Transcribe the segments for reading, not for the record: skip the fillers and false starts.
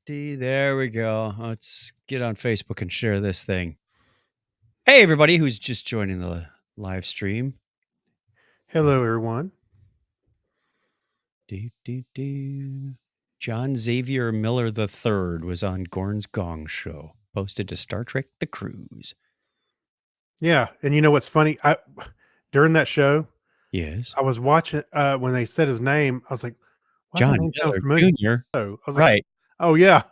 There we go. Let's get on Facebook and share this thing. Hey, everybody who's just joining the live stream. Hello, everyone. John Xavier Miller III was on Gorn's Gong Show, posted to Star Trek The Cruise. Yeah, and you know what's funny? During that show, Yes. I was watching when they said his name. I was like, "Why does that John name sound Miller familiar?" Jr. I was like, Right. "Oh yeah."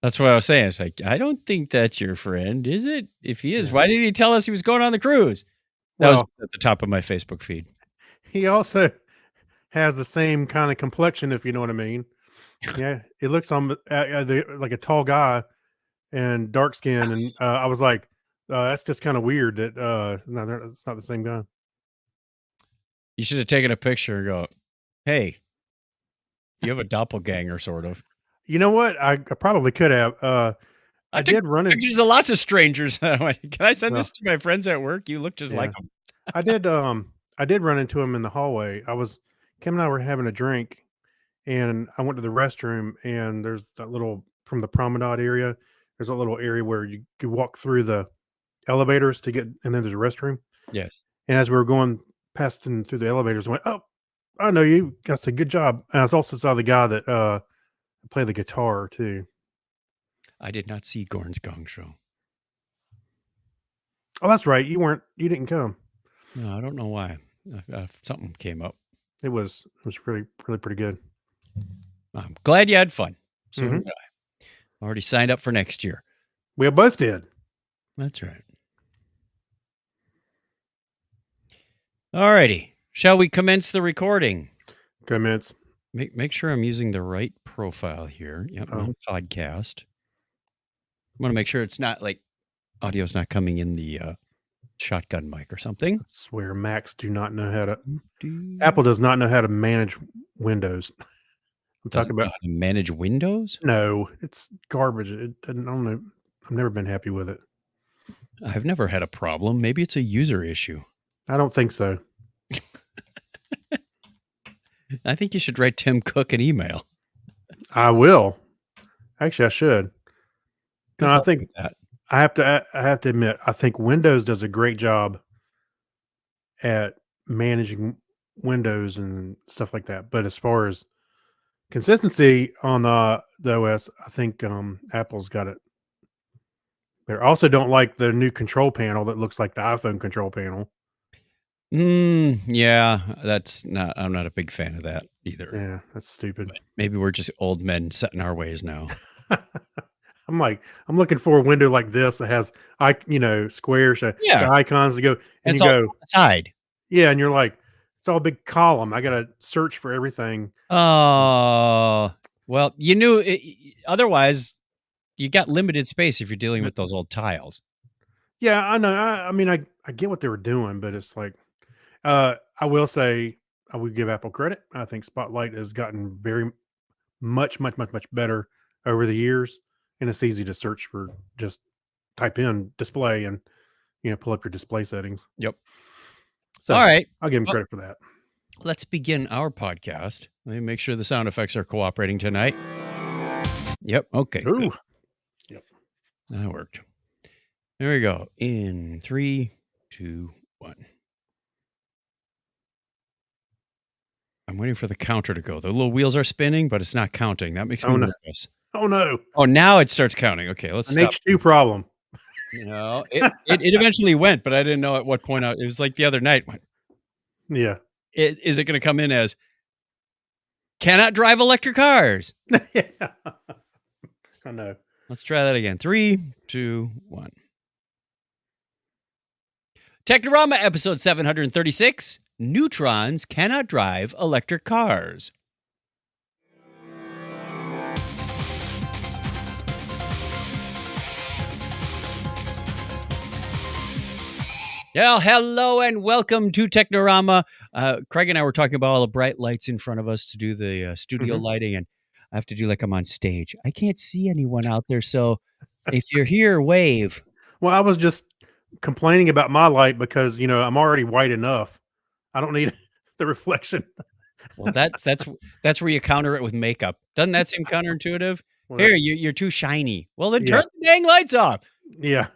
That's what I was saying. It's like, I don't think that's your friend, is it? If he is, Yeah. why didn't he tell us he was going on the cruise? That was Well, at the top of my Facebook feed. he also has the same kind of complexion, if you know what I mean. Yeah, it looks like a tall guy and dark skin, and I was like, "That's just kind of weird that no, it's not the same guy." You should have taken a picture and go, hey, you have a doppelganger, sort of. You know what? I probably could have. I I took did run in. pictures of lots of strangers. I went, can I send Well, this to my friends at work? You look just yeah. like them. I did run into him in the hallway. Kim and I were having a drink, and I went to the restroom, and there's that little from the promenade area, there's a little area where you could walk through the elevators to get and then there's a restroom. Yes. And as we were going past and through the elevators, I went, "Oh, I know you. That's a good job." And I also saw the guy that played the guitar too. I did not see Gorn's Gong Show. Oh, that's right. You didn't come. No, I don't know why. Something came up. It was really pretty good. I'm glad you had fun. So Mhm. did I. Already signed up for next year. We both did. That's right. All righty. Shall we commence the recording? Comments. Make sure I'm using the right profile here. Yep, Oh. no podcast. I want to make sure it's not like audio's not coming in the shotgun mic or something. I swear Macs do not know how to Apple does not know how to manage Windows. I'm Doesn't talking know about how to manage Windows. no, it's garbage. It doesn't. I don't know. I've never been happy with it. I've never had a problem. Maybe it's a user issue. I don't think so. I think you should write Tim Cook an email. I will. Actually, I should. Good No, I luck think with that. I have to admit, I think Windows does a great job at managing Windows and stuff like that. But as far as consistency on the OS, I think Apple's got it. They also don't like the new control panel that looks like the iPhone control panel. Yeah, I'm not a big fan of that either. Yeah, that's stupid. But maybe we're just old men set in our ways now. I'm looking for a window like this that has squares, the Yeah. icons to go, and It's you all go, side. yeah, and you're like, it's all a big column. I gotta search for everything. Oh, well, you knew otherwise you got limited space if you're dealing with those old tiles. Yeah, I know. I mean, I get what they were doing, but it's like, I will say, I would give Apple credit. I think Spotlight has gotten very much better over the years, and it's easy to search for. Just type in display and pull up your display settings. Yep. So, All right. I'll give him Well, credit for that. let's begin our podcast. Let me make sure the sound effects are cooperating tonight. Yep. Okay. Good. Ooh, yep. That worked. There we go. In 3, 2, 1. I'm waiting for the counter to go. The little wheels are spinning, but it's not counting. That makes me Oh no! nervous. Oh no! Oh, now it starts counting. Okay, let's An stop. H2 problem. It eventually went, but I didn't know at what point. It was like the other night. Yeah. Is it going to come in as cannot drive electric cars? Yeah. I know. Let's try that again. 3, 2, 1. Technorama episode 736. Neutrons cannot drive electric cars. Yeah, hello and welcome to Technorama. Craig and I were talking about all the bright lights in front of us to do the studio lighting, and I have to do like I'm on stage. I can't see anyone out there, so if you're here, wave. Well, I was just complaining about my light because I'm already white enough. I don't need the reflection. Well, that's where you counter it with makeup. Doesn't that seem counterintuitive? Well, Here, you're too shiny. Well, then turn yeah, the dang lights off. yeah.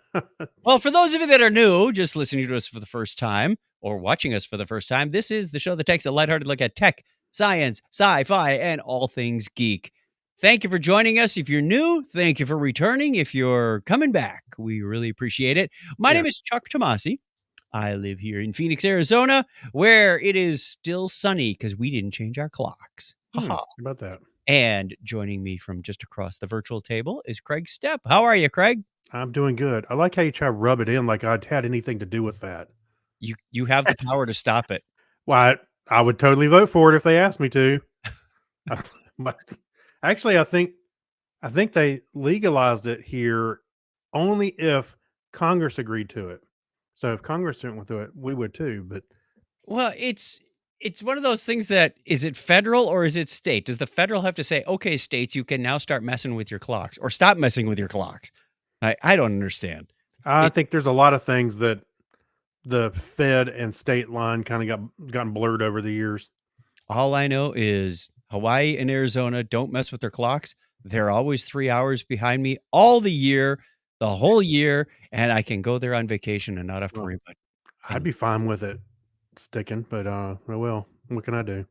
Well, for those of you that are new, just listening to us for the first time or watching us for the first time, this is the show that takes a lighthearted look at tech, science, sci-fi, and all things geek. Thank you for joining us. If you're new, thank you for returning. If you're coming back, we really appreciate it. My Yeah. name is Chuck Tomasi. I live here in Phoenix, Arizona, where it is still sunny because we didn't change our clocks. How Haha. about that? And joining me from just across the virtual table is Craig Stepp. How are you, Craig? I'm doing good. I like how you try to rub it in like I'd had anything to do with that. You have the power to stop it. Well, I would totally vote for it if they asked me to. But actually, I think they legalized it here only if Congress agreed to it. So if Congress didn't want to do it, we would too. But Well, it's one of those things that is it federal or is it state? Does the federal have to say, "Okay, states, you can now start messing with your clocks or stop messing with your clocks?" I don't understand. I It think there's a lot of things that the Fed and state line kind of gotten blurred over the years. all I know is Hawaii and Arizona don't mess with their clocks. They're always 3 hours behind me all the year, the whole year, and I can go there on vacation and not have to Well, worry about I'd be anything. fine with it sticking, but oh well, what can I do?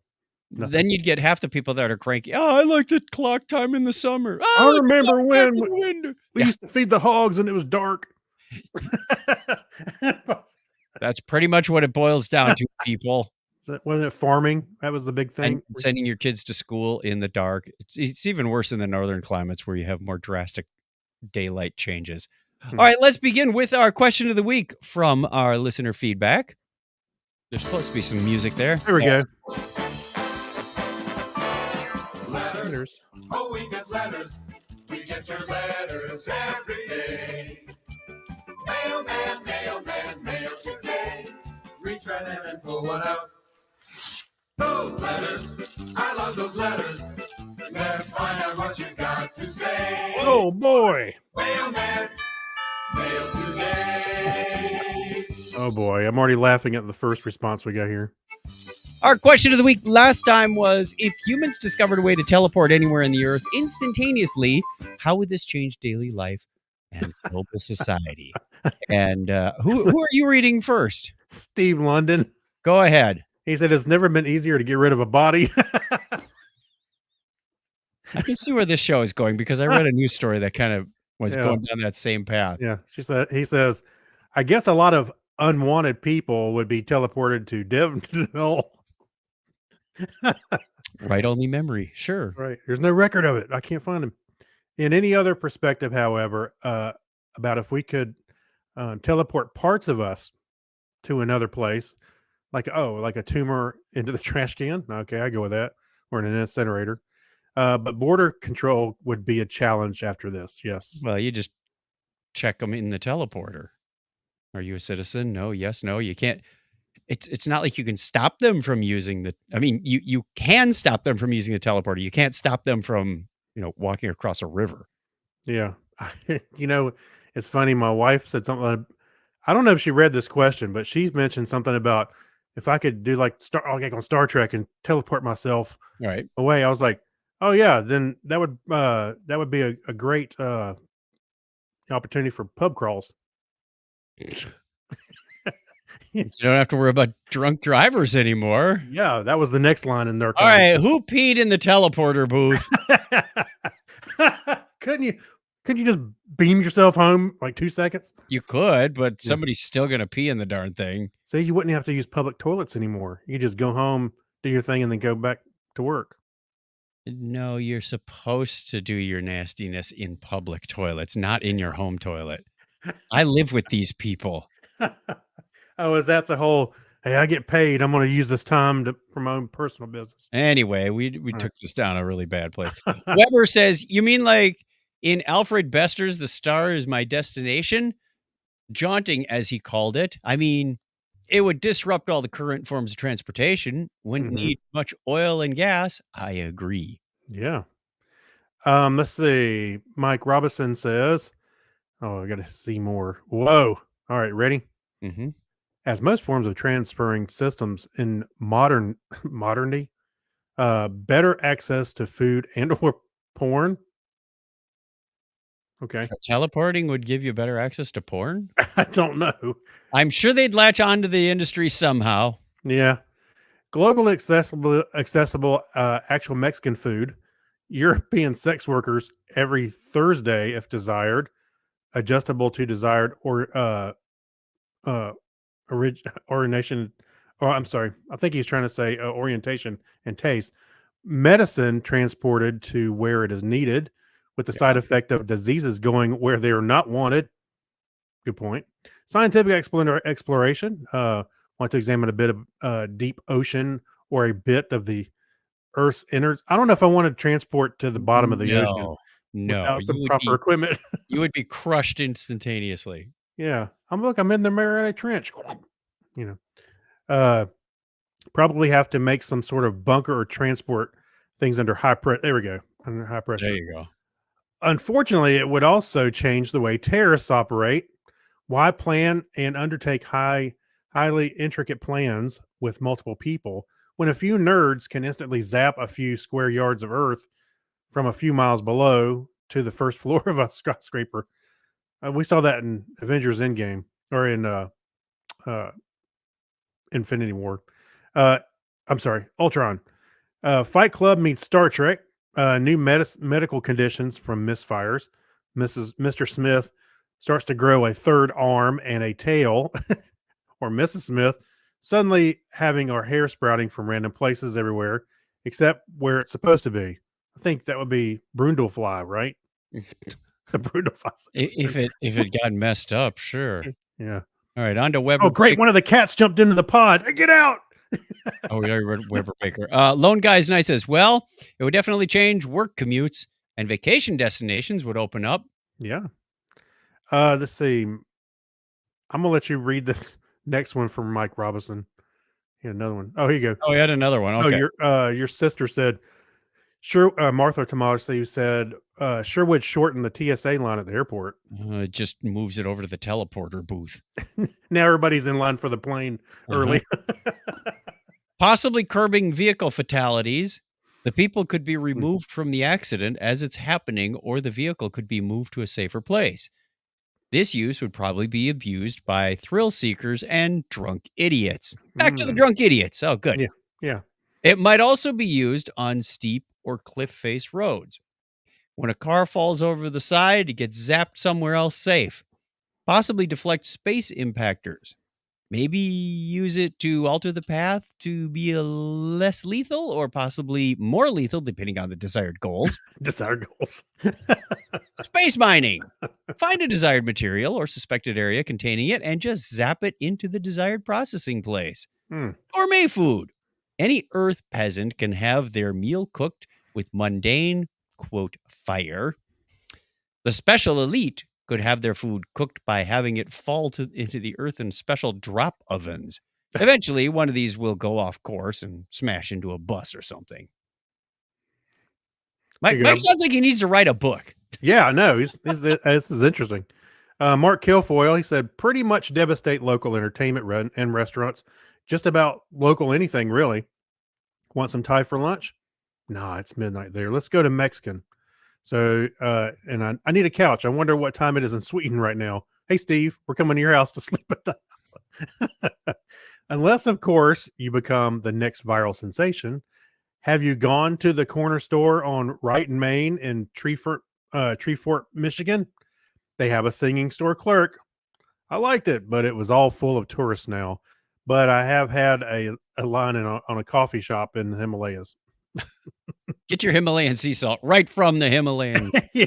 Nothing. Then you'd get half the people that are cranky. "Oh, I like the clock time in the summer. I Oh, I like the clock remember time when in the winter." we Yeah, used to feed the hogs and it was dark. that's pretty much what it boils down to, people. Wasn't it farming? That was the big And thing. sending your kids to school in the dark. It's even worse in the northern climates where you have more drastic daylight changes. Hmm. All right, let's begin with our question of the week from our listener feedback. There's supposed to be some music there. There we Yeah. go. Letters. There's Oh, we get letters. We get your letters every day. Mailman, mailman, mail today. Reach right in and pull one out. Those letters, I love those letters. Let's find out what you got to say. oh boy. Mailman, mail today. Oh boy. I'm already laughing at the first response we got here. Our question of the week last time was if humans discovered a way to teleport anywhere in the earth instantaneously, how would this change daily life and global society? And who are you reading first? Steve London. Go ahead. He said it's never been easier to get rid of a body. I can see where this show is going because I read a news story that kind of was Yeah. going down that same path. Yeah. He says, I guess a lot of unwanted people would be teleported to Devonville. Right only memory. Sure. Right. There's no record of it. I can't find him. In any other perspective, however, about if we could teleport parts of us to another place, like like a tumor into the trash can. Okay, I go with that, or in an incinerator. But border control would be a challenge after this. Yes. Well, you just check them in the teleporter. Are you a citizen? No, yes, no. You can't. It's not like you can stop them from using the. I mean, you can stop them from using the teleporter. You can't stop them from walking across a river. Yeah. It's funny. My wife said something. I don't know if she read this question, but she's mentioned something about if I could do like on Star Trek and teleport myself All right. away. I was like, oh yeah, then that would be a great opportunity for pub crawls. You don't have to worry about drunk drivers anymore. Yeah, that was the next line in their. All right, who peed in the teleporter booth? Couldn't you just beam yourself home like 2 seconds? You could, but somebody's still gonna pee in the darn thing. See, you wouldn't have to use public toilets anymore. You could just go home, do your thing, and then go back to work. No, you're supposed to do your nastiness in public toilets, not in your home toilet. I live with these people. Oh, is that the whole? Hey, I get paid. I'm going to use this time to promote personal business. Anyway, we All took this down a really bad place. Weber says, "You mean like in Alfred Bester's The Star Is My Destination? Jaunting, as he called it. I mean, it would disrupt all the current forms of transportation. Wouldn't Mhm. need much oil and gas. I agree." Yeah. Let's see. Mike Robinson says, "Oh, I got to see more." Whoa. All right, ready? Mhm. As most forms of transferring systems in modernity Better access to food and or porn. Okay. Teleporting would give you better access to porn? I don't know. I'm sure they'd latch onto the industry somehow. Yeah. Globally accessible actual Mexican food. European sex workers every Thursday if desired. Adjustable to desired or uh orientation, or I'm sorry, I think he's trying to say orientation and taste. Medicine transported to where it is needed, with the Yeah. side effect of diseases going where they are not wanted. Good point. Scientific exploration. Want to examine a bit of deep ocean or a bit of the Earth's innards. I don't know if I want to transport to the bottom of the ocean No, without some proper equipment. you would be crushed instantaneously. Yeah, I'm in the Mariana Trench. You know, uh, probably have to make some sort of bunker or transport things under high pressure. There we go, under high There pressure. you go. Unfortunately, it would also change the way terrorists operate. Why plan and undertake highly intricate plans with multiple people when a few nerds can instantly zap a few square yards of earth from a few miles below to the first floor of a skyscraper? We saw that in Avengers Endgame or in uh, Infinity War. Uh, I'm sorry, Ultron. Fight Club meets Star Trek. New medical conditions from misfires. Mr. Smith starts to grow a third arm and a tail, or Mrs. Smith suddenly having her hair sprouting from random places everywhere, except where it's supposed to be. I think that would be Brundlefly, right? The Brundlefly. If it got messed up, sure. Yeah. All right, on to Weber. Oh, great! One of the cats jumped into the pod. Get out! Oh, yeah, Weber Baker. Lone Guy's Night says, well, it would definitely change work commutes and vacation destinations would open up. Yeah. Let's see. I'm gonna let you read this next one from Mike Robinson. Here, another one. Oh, here you go. Oh, we had another one. Okay. Oh, your sister said, sure. Martha Tomasi said, sure would shorten the TSA line at the airport. It just moves it over to the teleporter booth. Now everybody's in line for the plane early. Possibly curbing vehicle fatalities. The people could be removed from the accident as it's happening, or the vehicle could be moved to a safer place. This use would probably be abused by thrill seekers and drunk idiots. Back to the drunk idiots. Oh, good. Yeah. Yeah. It might also be used on steep or cliff face roads. When a car falls over the side, it gets zapped somewhere else safe. Possibly deflect space impactors. Maybe use it to alter the path to be a less lethal or possibly more lethal, depending on the desired goals. Desired goals. Space mining. Find a desired material or suspected area containing it and just zap it into the desired processing place. Gourmet food. Any Earth peasant can have their meal cooked with mundane, quote, fire. The special elite could have their food cooked by having it fall into the earth in special drop ovens. Eventually, one of these will go off course and smash into a bus or something. Mike sounds like he needs to write a book. Yeah, no, this is interesting. Mark Kilfoyle, he said, pretty much devastate local entertainment and restaurants. Just about local anything, really. Want some Thai for lunch? Nah, it's midnight there. Let's go to Mexican. So, and I need a couch. I wonder what time it is in Sweden right now. Hey, Steve, we're coming to your house to sleep at the Unless, of course, you become the next viral sensation. Have you gone to the corner store on Wright and Main in Treefort, Michigan? They have a singing store clerk. I liked it, but it was all full of tourists now. But I have had a line on a coffee shop in the Himalayas. Get your Himalayan sea salt right from the Himalayan. Yeah.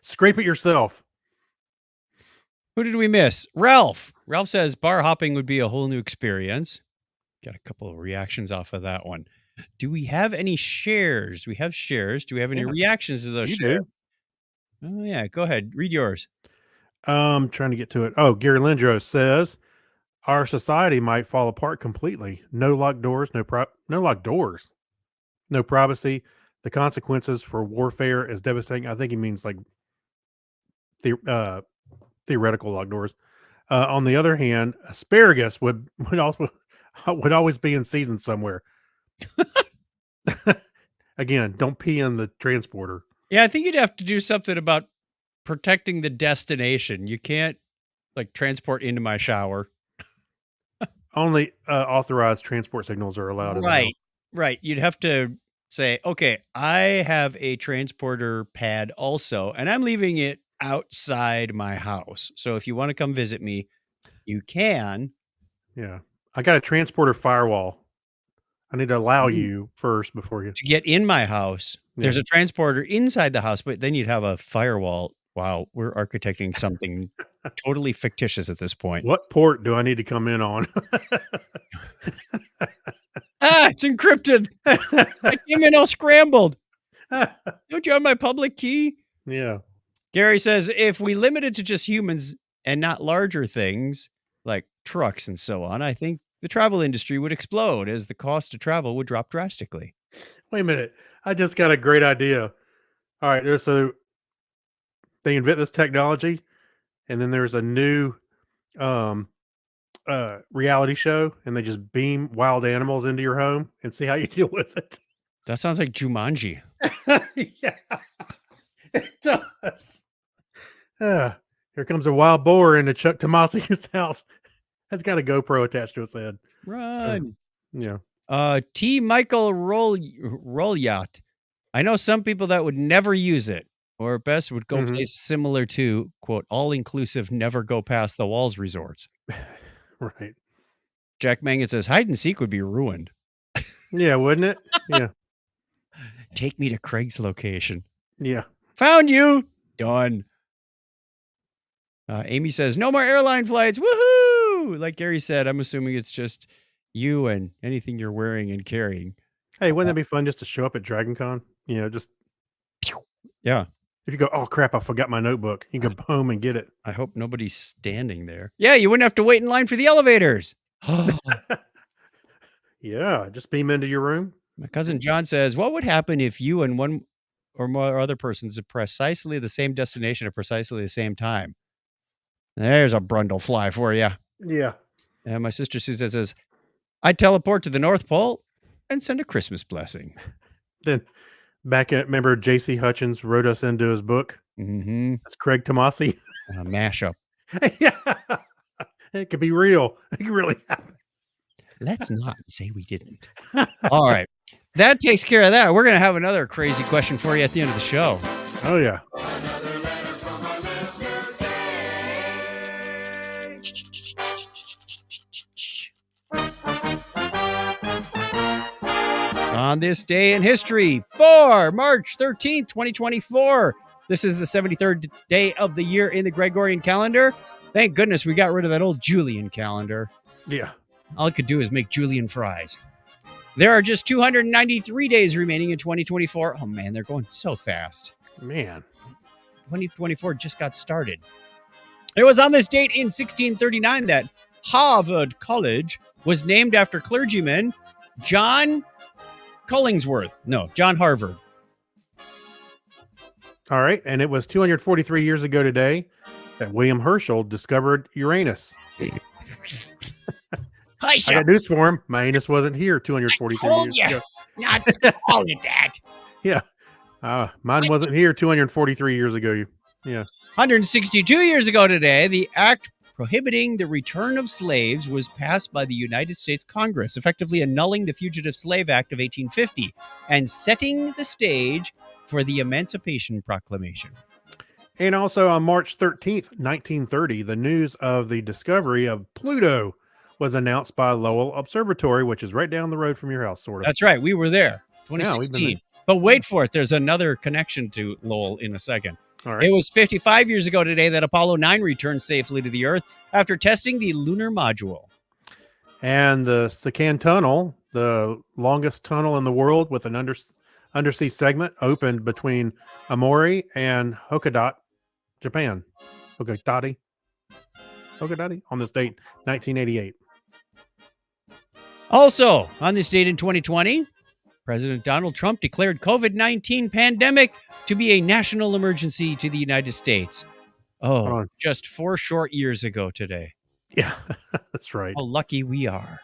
Scrape it yourself. Who did we miss? Ralph. Ralph says bar hopping would be a whole new experience. Got a couple of reactions off of that one. Do we have any shares? We have shares. Do we have any reactions to those shares? Oh, yeah. Go ahead. Read yours. Trying to get to it. Oh, Gary Lindros says our society might fall apart completely. No locked doors, no locked doors, no privacy. The consequences for warfare is devastating. I think he means like theoretical locked doors. On the other hand, asparagus would always be in season somewhere. Again, don't pee in the transporter. Yeah, I think you'd have to do something about protecting the destination. You can't like transport into my shower. Only authorized transport signals are allowed in the house. Right. You'd have to say, okay, I have a transporter pad also, and I'm leaving it outside my house. So if you want to come visit me, you can. Yeah. I got a transporter firewall. I need to allow Ooh. you first before you. To get in my house. There's Yeah. a transporter inside the house, but then you'd have a firewall. Wow, we're architecting something totally fictitious at this point. What port do I need to come in on? It's encrypted. I came in all scrambled. Don't you have my public key? Yeah. Gary says, if we limit it to just humans and not larger things like trucks and so on, I think the travel industry would explode as the cost to travel would drop drastically. Wait a minute. I just got a great idea. All right. So they invent this technology, and then there's a new um, reality show, and they just beam wild animals into your home and see how you deal with it. That sounds like Jumanji. Yeah, it does. Here comes a wild boar into Chuck Tomasi's house. That's got a GoPro attached to its head. Run. Yeah. T. Michael Rolyat. I know some people that would never use it, or at best would go Mhm. places similar to, quote, all-inclusive, never go past the walls resorts. Right. Jack Mangan says, hide and seek would be ruined. Yeah, wouldn't it? Yeah. Take me to Craig's location. Yeah. Found you. Done. Amy says, no more airline flights. Woohoo! Like Gary said, I'm assuming it's just you and anything you're wearing and carrying. Hey, wouldn't that be fun just to show up at Dragon Con? Just Yeah. if you go, oh crap, I forgot my notebook. You can go home and get it. I hope nobody's standing there. Yeah, you wouldn't have to wait in line for the elevators. Yeah, just beam into your room. My cousin John says, what would happen if you and one or more other persons at precisely the same destination at precisely the same time? There's a brundle fly for you. Yeah. And my sister Susan says, I'd teleport to the North Pole and send a Christmas blessing. Then remember J.C. Hutchins wrote us into his book? Mm-hmm. That's Craig Tomasi. A mashup. Yeah. It could be real. It could really happen. Let's not say we didn't. All right. That takes care of that. We're going to have another crazy question for you at the end of the show. Oh, yeah. Another letter from a listener. On this day in history, for March 13th, 2024. This is the 73rd day of the year in the Gregorian calendar. Thank goodness we got rid of that old Julian calendar. Yeah. All I could do is make Julian fries. There are just 293 days remaining in 2024. Oh man, they're going so fast. Man. 2024 just got started. It was on this date in 1639 that Harvard College was named after clergyman John Collingsworth. No, John Harvard. All right. And it was 243 years ago today that William Herschel discovered Uranus. Hi, I got news for him. My anus wasn't here 243 told years ya. ago. Not to call it that. Mine wasn't here 243 years ago. Yeah. 162 years ago today, the act prohibiting the return of slaves was passed by the United States Congress, effectively annulling the Fugitive Slave Act of 1850 and setting the stage for the Emancipation Proclamation. And also on March 13th, 1930, the news of the discovery of Pluto was announced by Lowell Observatory, which is right down the road from your house, sort of. That's right. We were there. Yeah, we've been 2016. there. But wait for it. There's another connection to Lowell in a second. All right. It was 55 years ago today that Apollo 9 returned safely to the Earth after testing the lunar module. And the Sikan Tunnel, the longest tunnel in the world with an undersea segment, opened between Aomori and Hokkaido, Japan. Hokkaido on this date, 1988. Also, on this date in 2020, President Donald Trump declared COVID-19 pandemic to be a national emergency to the United States. Oh, just 4 short years ago today. Yeah, that's right. How lucky we are.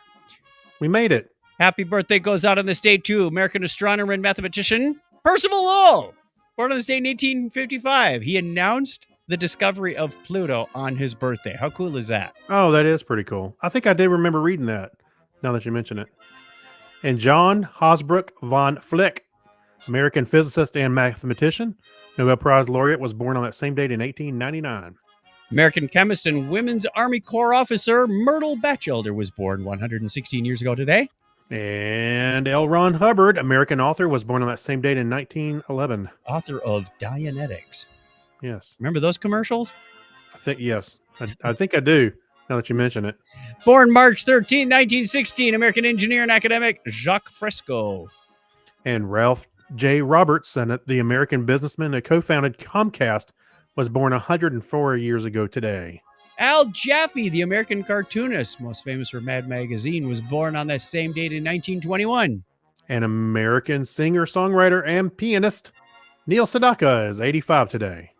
We made it. Happy birthday goes out on this day to American astronomer and mathematician Percival Lowell. Born on this day in 1855. He announced the discovery of Pluto on his birthday. How cool is that? Oh, that is pretty cool. I think I did remember reading that now that you mention it. And John Hosbrook von Flick, American physicist and mathematician, Nobel Prize laureate, was born on that same date in 1899. American chemist and Women's Army Corps officer Myrtle Batchelder was born 116 years ago today. And L. Ron Hubbard, American author, was born on that same date in 1911. Author of Dianetics. Yes. Remember those commercials? I think, yes. I think I do, now that you mention it. Born March 13, 1916, American engineer and academic Jacques Fresco. And Ralph J. Robertson, the American businessman who co-founded Comcast, was born 104 years ago today. Al Jaffe, the American cartoonist, most famous for Mad Magazine, was born on that same date in 1921. An American singer, songwriter, and pianist, Neil Sedaka, is 85 today.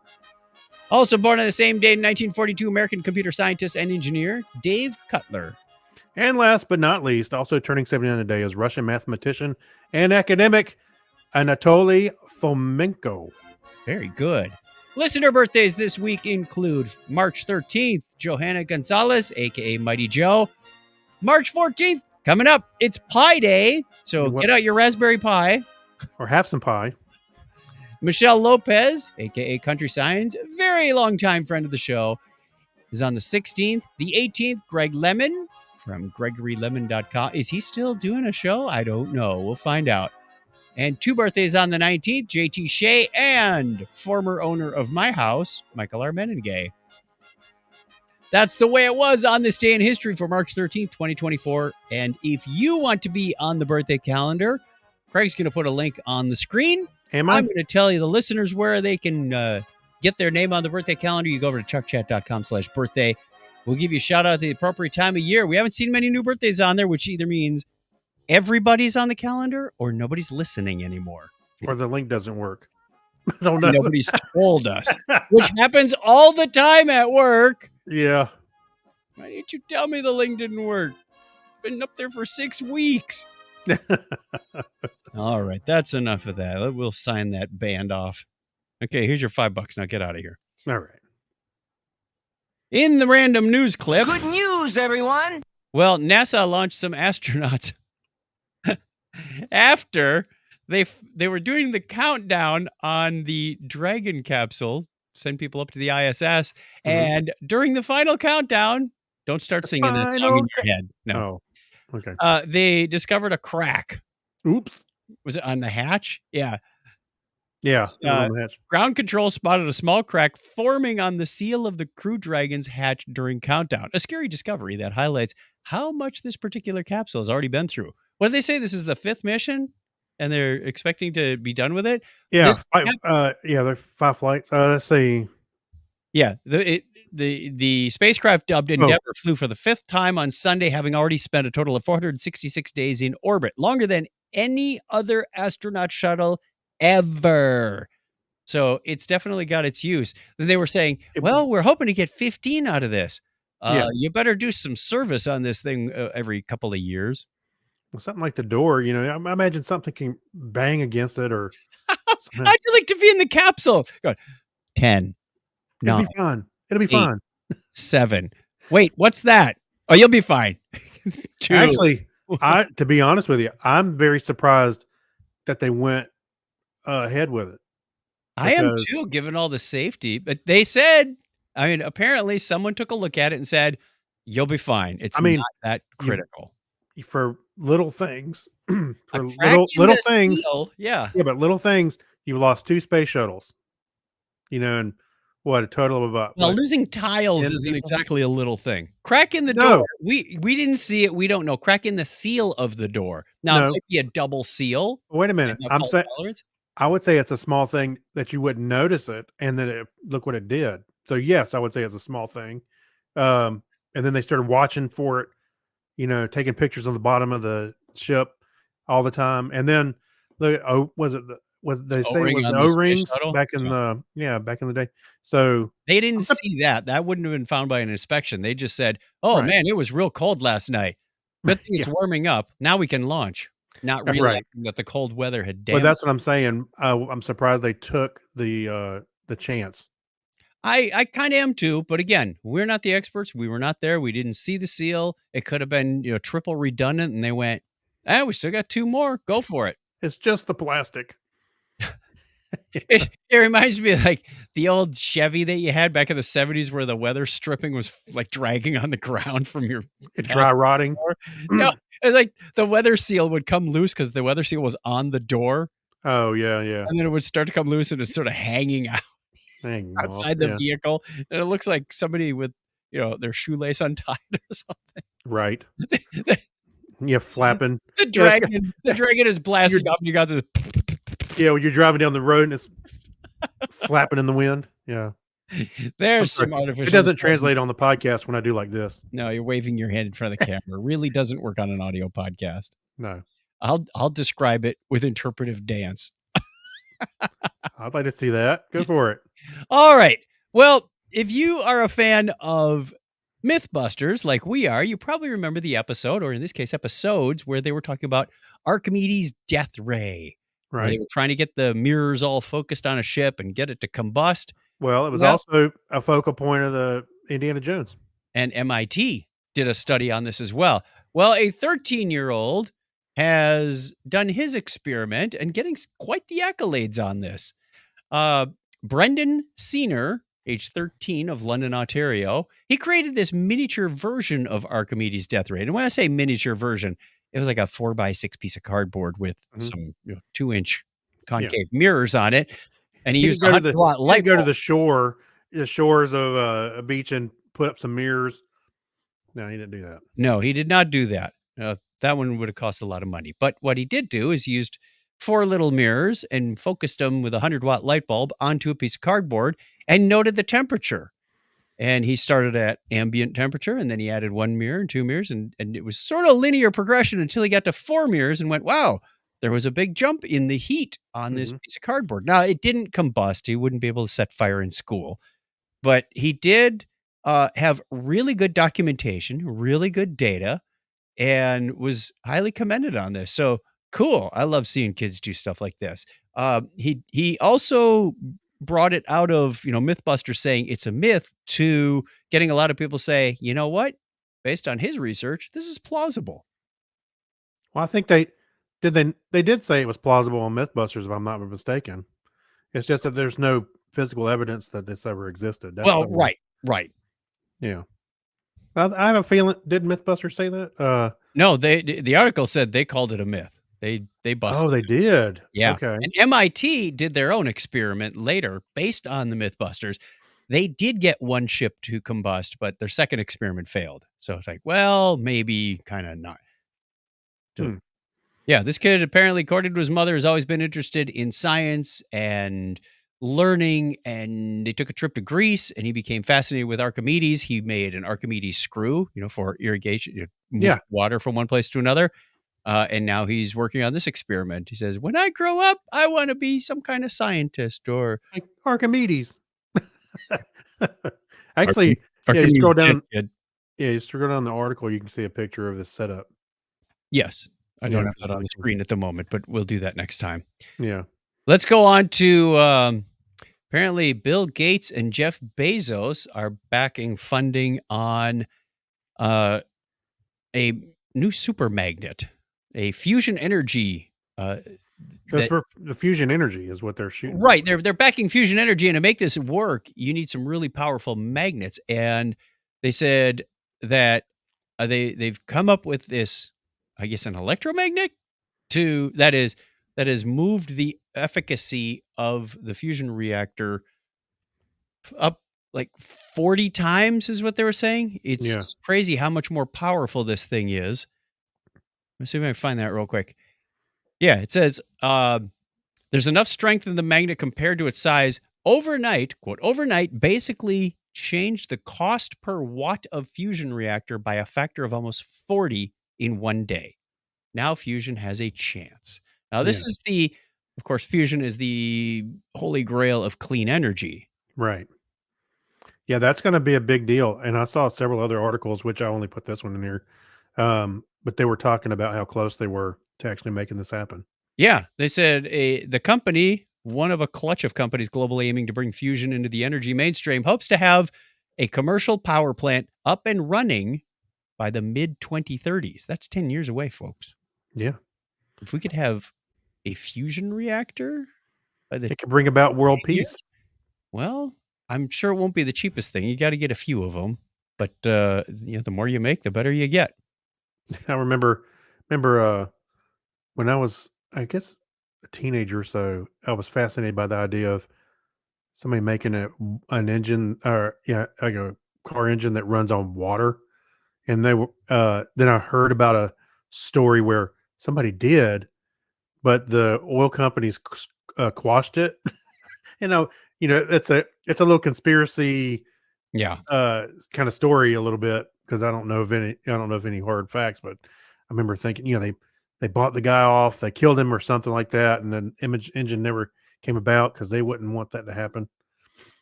Also born on the same date in 1942, American computer scientist and engineer Dave Cutler. And last but not least, also turning 79 today, is Russian mathematician and academic Anatoly Fomenko. Very good. Listener birthdays this week include March 13th, Johanna Gonzalez, a.k.a. Mighty Joe. March 14th, coming up, it's Pie Day, so get out your Raspberry Pi. Or have some pie. Michelle Lopez, a.k.a. Country Signs, very long-time friend of the show, is on the 16th. The 18th, Greg Lemon from GregoryLemon.com. Is he still doing a show? I don't know. We'll find out. And two birthdays on the 19th, JT Shea and former owner of my house, Michael Armenengay. That's the way it was on this day in history for March 13th, 2024. And if you want to be on the birthday calendar, Craig's going to put a link on the screen. Am I? I'm going to tell you the listeners where they can get their name on the birthday calendar. You go over to chuckchat.com/birthday. We'll give you a shout out at the appropriate time of year. We haven't seen many new birthdays on there, which either means everybody's on the calendar or nobody's listening anymore. Or the link doesn't work. I don't know. Nobody's told us, which happens all the time at work. Yeah. Why didn't you tell me the link didn't work? It's been up there for 6 weeks. All right, that's enough of that. We'll sign that band off. Okay, here's your $5. Now get out of here. All right. In the random news clip. Good news, everyone. Well, NASA launched some astronauts after they were doing the countdown on the Dragon capsule, send people up to the ISS, and during the final countdown, don't start singing that song in your head. No. Oh, okay. They discovered a crack. Oops. Was it on the hatch? Yeah. Yeah. It was on the hatch. Ground control spotted a small crack forming on the seal of the Crew Dragon's hatch during countdown. A scary discovery that highlights how much this particular capsule has already been through. What did they say? This is the 5th mission, and they're expecting to be done with it? Yeah. There are 5 flights. Let's see. Yeah. The spacecraft dubbed Endeavour flew for the 5th time on Sunday, having already spent a total of 466 days in orbit, longer than any other astronaut shuttle ever. So it's definitely got its use. Then they were saying, well, we're hoping to get 15 out of this. You better do some service on this thing every couple of years. Well, something like the door, I imagine something can bang against it or something. How'd you like to be in the capsule? Go 10. It'll 9. be fun. It'll be 8, fun. 7. Wait, what's that? Oh, you'll be fine. 2. Actually, to be honest with you, I'm very surprised that they went ahead with it. I am too, given all the safety. But they said, apparently someone took a look at it and said, you'll be fine. It's not that critical. For little things, for little things. Yeah. Yeah, but little things, you lost 2 space shuttles. And what, a total of about. Well, losing tiles isn't exactly a little thing. Crack in the door. We didn't see it. We don't know. Crack in the seal of the door. Now, it might be a double seal. Wait a minute. I'm saying, I would say it's a small thing that you wouldn't notice it, and then look what it did. So yes, I would say it's a small thing. And then they started watching for it, taking pictures on the bottom of the ship all the time. And then they say it was the O-rings back in the day. So they didn't see that. That wouldn't have been found by an inspection. They just said, "Oh man, it was real cold last night." Good thing it's Yeah. warming up. Now we can launch, not Right. realizing that the cold weather had But damaged. that's what I'm saying. I'm surprised they took the chance. I kind of am too, but again, we're not the experts. We were not there. We didn't see the seal. It could have been, triple redundant, and they went, we still got 2 more. Go for it." It's just the plastic. It reminds me of, like, the old Chevy that you had back in the '70s where the weather stripping was, like, dragging on the ground from your It's dry rotting. door. No, it's like the weather seal would come loose because the weather seal was on the door, Oh, yeah. and then it would start to come loose, and it's sort of hanging out Hang off. outside the Yeah. vehicle, and it looks like somebody with, their shoelace untied or something. Right. The Yeah, flapping. the Yeah, dragon is blasting up, and you got this. yeah, when you're driving down the road and it's flapping in the wind. Yeah. There's sorry. some artificial It doesn't intelligence. translate on the podcast when I do like this. No, you're waving your hand in front of the camera. Really doesn't work on an audio podcast. No. I'll describe it with interpretive dance. I'd like to see that. Go for it. All right. Well, if you are a fan of Mythbusters like we are, you probably remember the episode, or in this case, episodes, where they were talking about Archimedes' death ray. Where they Right. were trying to get the mirrors all focused on a ship and get it to combust. Well, it was Well- also a focal point of the Indiana Jones. And MIT did a study on this as well. Well, a 13-year-old has done his experiment and getting quite the accolades on this. Brendan Senior, age 13, of London, Ontario, he created this miniature version of Archimedes' death ray. And when I say miniature version, it was like a 4x6 piece of cardboard with some 2-inch concave mirrors on it. And he used a 100-watt He light didn't go to bulb. the shores of a beach and put up some mirrors. No, he didn't do that. No, he did not do that. That one would have cost a lot of money. But what he did do is he used 4 little mirrors and focused them with a 100-watt light bulb onto a piece of cardboard and noted the temperature. And he started at ambient temperature, and then he added 1 mirror and 2 mirrors, and it was sort of linear progression until he got to 4 mirrors and went, wow, there was a big jump in the heat on this piece of cardboard. Now, it didn't combust. He wouldn't be able to set fire in school. But he did have really good documentation, really good data, and was highly commended on this. So cool. I love seeing kids do stuff like this. He also brought it out of, Mythbusters saying it's a myth to getting a lot of people say, you know what? Based on his research, this is plausible. Well, I think they did say it was plausible on Mythbusters, if I'm not mistaken. It's just that there's no physical evidence that this ever existed. That's Well, what I'm- right. Yeah. I have a feeling. Did Mythbusters say that? No, the article said they called it a myth. They busted. Oh, they did. Yeah. Okay. And MIT did their own experiment later based on the Mythbusters. They did get 1 ship to combust, but their second experiment failed. So it's like, well, maybe kind of not. Hmm. Yeah, this kid apparently, according to his mother, has always been interested in science and learning, and they took a trip to Greece and he became fascinated with Archimedes. He made an Archimedes screw, for irrigation, move water from one place to another. And now he's working on this experiment. He says, when I grow up, I want to be some kind of scientist or Like Archimedes. Actually, you Archimedes scroll down. kid. Yeah, you scroll down the article, you can see a picture of this setup. Yes. I Yeah, don't have it's that on really the cool. screen at the moment, but we'll do that next time. Yeah. Let's go on to apparently Bill Gates and Jeff Bezos are backing funding on a new super magnet, a fusion energy. Because for the fusion energy is what they're shooting. Right. They're backing fusion energy. And to make this work, you need some really powerful magnets. And they said that they've come up with this, I guess, an electromagnet that has moved the efficacy of the fusion reactor up like 40 times is what they were saying. It's Yeah. just crazy how much more powerful this thing is. Let's see if I can find that real quick. Yeah, it says there's enough strength in the magnet compared to its size overnight, quote, overnight basically changed the cost per watt of fusion reactor by a factor of almost 40 in 1 day. Now fusion has a chance. Now this is of course, fusion is the holy grail of clean energy. Right. Yeah, that's going to be a big deal. And I saw several other articles, which I only put this one in here. but they were talking about how close they were to actually making this happen. Yeah, they said the company, one of a clutch of companies globally aiming to bring fusion into the energy mainstream, hopes to have a commercial power plant up and running by the mid 2030s. That's 10 years away, folks. Yeah, If we could have a fusion reactor by the it could bring about world 10 years, peace. well, I'm sure it won't be the cheapest thing. You got to get a few of them, but the more you make, the better you get. I remember when I was, I guess, a teenager or so, I was fascinated by the idea of somebody making an engine, or like a car engine that runs on water. And they were then I heard about a story where somebody did, but the oil companies quashed it. you know, it's a little conspiracy Yeah. kind of story a little bit, because I don't know of any hard facts, but I remember thinking, they bought the guy off, they killed him or something like that, and then image engine never came about because they wouldn't want that to happen.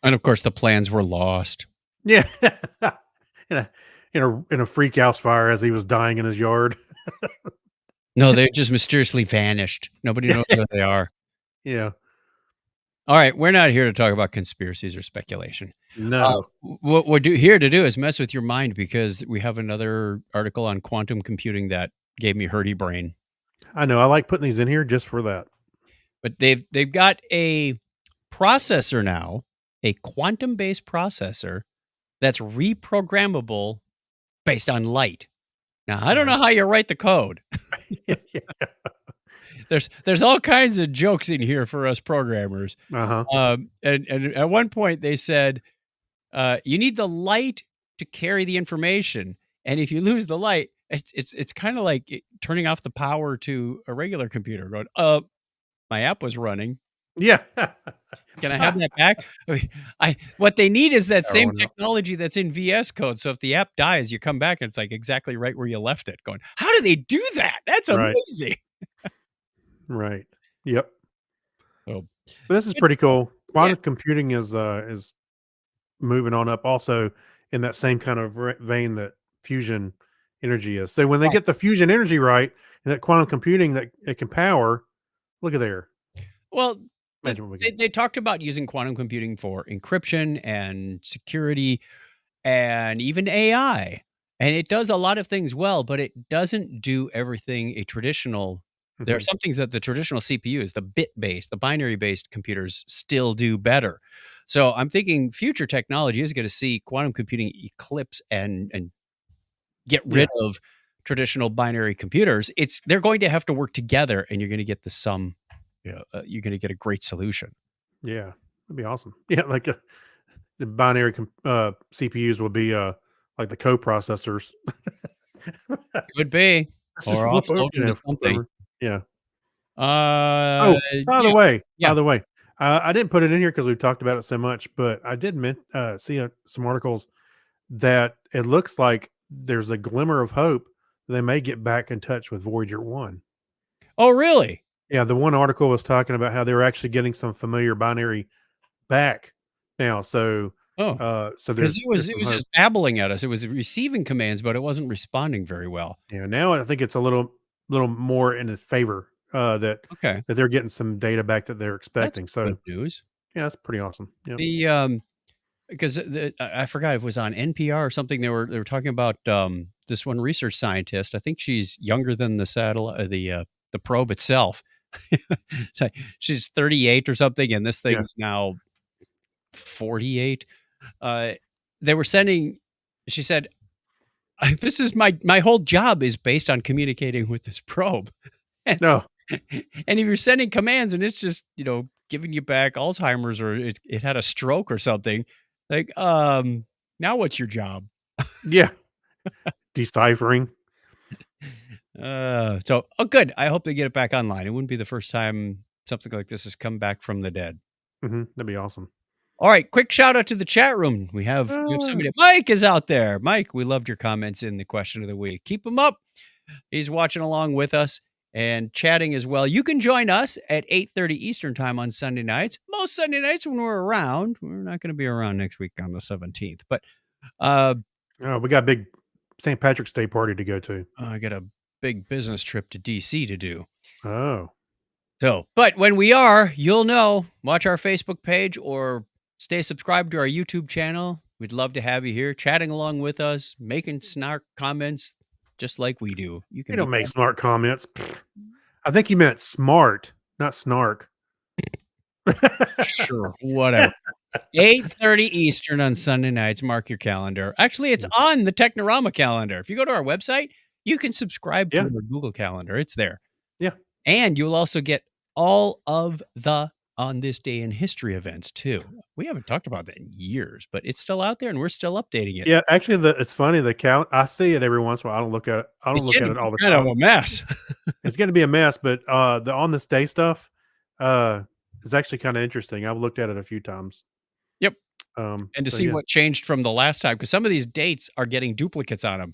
And of course, the plans were lost. Yeah, in a freak house fire as he was dying in his yard. No, they just mysteriously vanished. Nobody knows where they are. Yeah, All right, we're not here to talk about conspiracies or speculation. no, What we're here to do is mess with your mind, because we have another article on quantum computing that gave me hurdy brain. I know. I like putting these in here just for that. But they've got a processor now, a quantum-based processor that's reprogrammable based on light. Now, I don't know how you write the code. Yeah. There's all kinds of jokes in here for us programmers. Uh-huh. And at one point they said, you need the light to carry the information, and if you lose the light, it's kind of like turning off the power to a regular computer. Going, my app was running. Yeah. Can I have that back? What they need is that same Oh, no. technology that's in VS Code. So if the app dies, you come back and it's like exactly right where you left it. Going, how do they do that? That's Right. amazing. Right. Yep. So, But this is It's- pretty cool. Quantum computing is moving on up also in that same kind of vein that fusion energy is. So when they Right. get the fusion energy right, and that quantum computing that it can power, look at there. well, Imagine what we they talked about using quantum computing for encryption and security and even AI. And it does a lot of things well, but it doesn't do everything a traditional. There are Mhm. some things that the traditional CPUs, the bit-based, the binary-based computers still do better. So I'm thinking future technology is going to see quantum computing eclipse and get rid of traditional binary computers. They're going to have to work together, and you're going to get the sum. You're going to get a great solution. Yeah. That'd be awesome. Yeah, like the binary CPUs will be like the co-processors. Could be, Let's just or flip over, offload into flip something. over. Yeah. Uh, Oh, by the yeah, way, yeah. I didn't put it in here because we've talked about it so much, but I did see some articles that it looks like there's a glimmer of hope they may get back in touch with Voyager 1. Oh, really? Yeah, the one article was talking about how they were actually getting some familiar binary back now. So, Oh, so because there's it some was hope. just babbling at us. It was receiving commands, but it wasn't responding very well. Yeah, now I think it's a little more in its favor, Okay, that they're getting some data back that they're that's expecting. So, good news. yeah, that's pretty awesome. Yeah. The because I forgot if it was on NPR or something. They were talking about this one research scientist. I think she's younger than the satellite, the probe itself. So she's 38 or something, and this Yeah. thing's now 48. They were sending. She said, "This is my whole job is based on communicating with this probe." And, No. and if you're sending commands and it's just giving you back Alzheimer's, or it had a stroke or something, like now what's your job? Yeah. Deciphering. Good. I hope they get it back online. It wouldn't be the first time something like this has come back from the dead. That'd be awesome. All right, quick shout out to the chat room. We have Ah. somebody. Mike is out there. Mike, we loved your comments in the question of the week. Keep them up. He's watching along with us and chatting as well. You can join us at 8:30 Eastern time on Sunday nights. Most Sunday nights when we're around. We're not going to be around next week on the 17th, but Oh, we got a big St. Patrick's Day party to go to. I got a big business trip to DC to do. Oh, So, but when we are, you'll know. Watch our Facebook page or stay subscribed to our YouTube channel. We'd love to have you here chatting along with us, making snark comments just like we do. You you can don't make become smart comments. Pfft. I think you meant smart, not snark. sure, whatever. 8:30 Eastern on Sunday nights. Mark your calendar. Actually, it's on the Technorama calendar. If you go to our website, you can subscribe to Yeah. our Google Calendar. It's there. Yeah. And you'll also get all of the On This Day in History events too. We haven't talked about that in years, but it's still out there and we're still updating it. Yeah, actually, it's funny. I see it every once in a while. I don't look at it. I don't It's look at getting it all the kind of time. a mess. It's going to be a mess, but the on this day stuff is actually kind of interesting. I've looked at it a few times. Yep. And And to see what changed from the last time, because some of these dates are getting duplicates on them.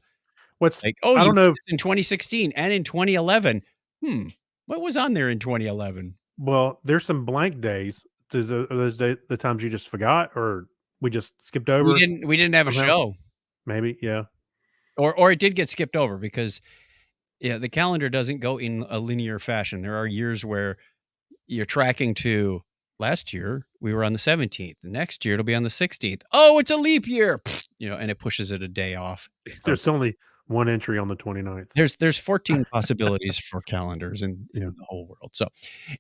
what's Like, oh, I you don't know. did this in 2016 and in 2011. What was on there in 2011? Well, there's some blank days. Are those the times you just forgot, or we just skipped over? We didn't have a somehow? show. Maybe, yeah. Or it did get skipped over because the calendar doesn't go in a linear fashion. There are years where you're tracking to last year we were on the 17th. The next year it'll be on the 16th. Oh, it's a leap year. And it pushes it a day off. There's only one entry on the 29th. There's 14 possibilities for calendars in the whole world. So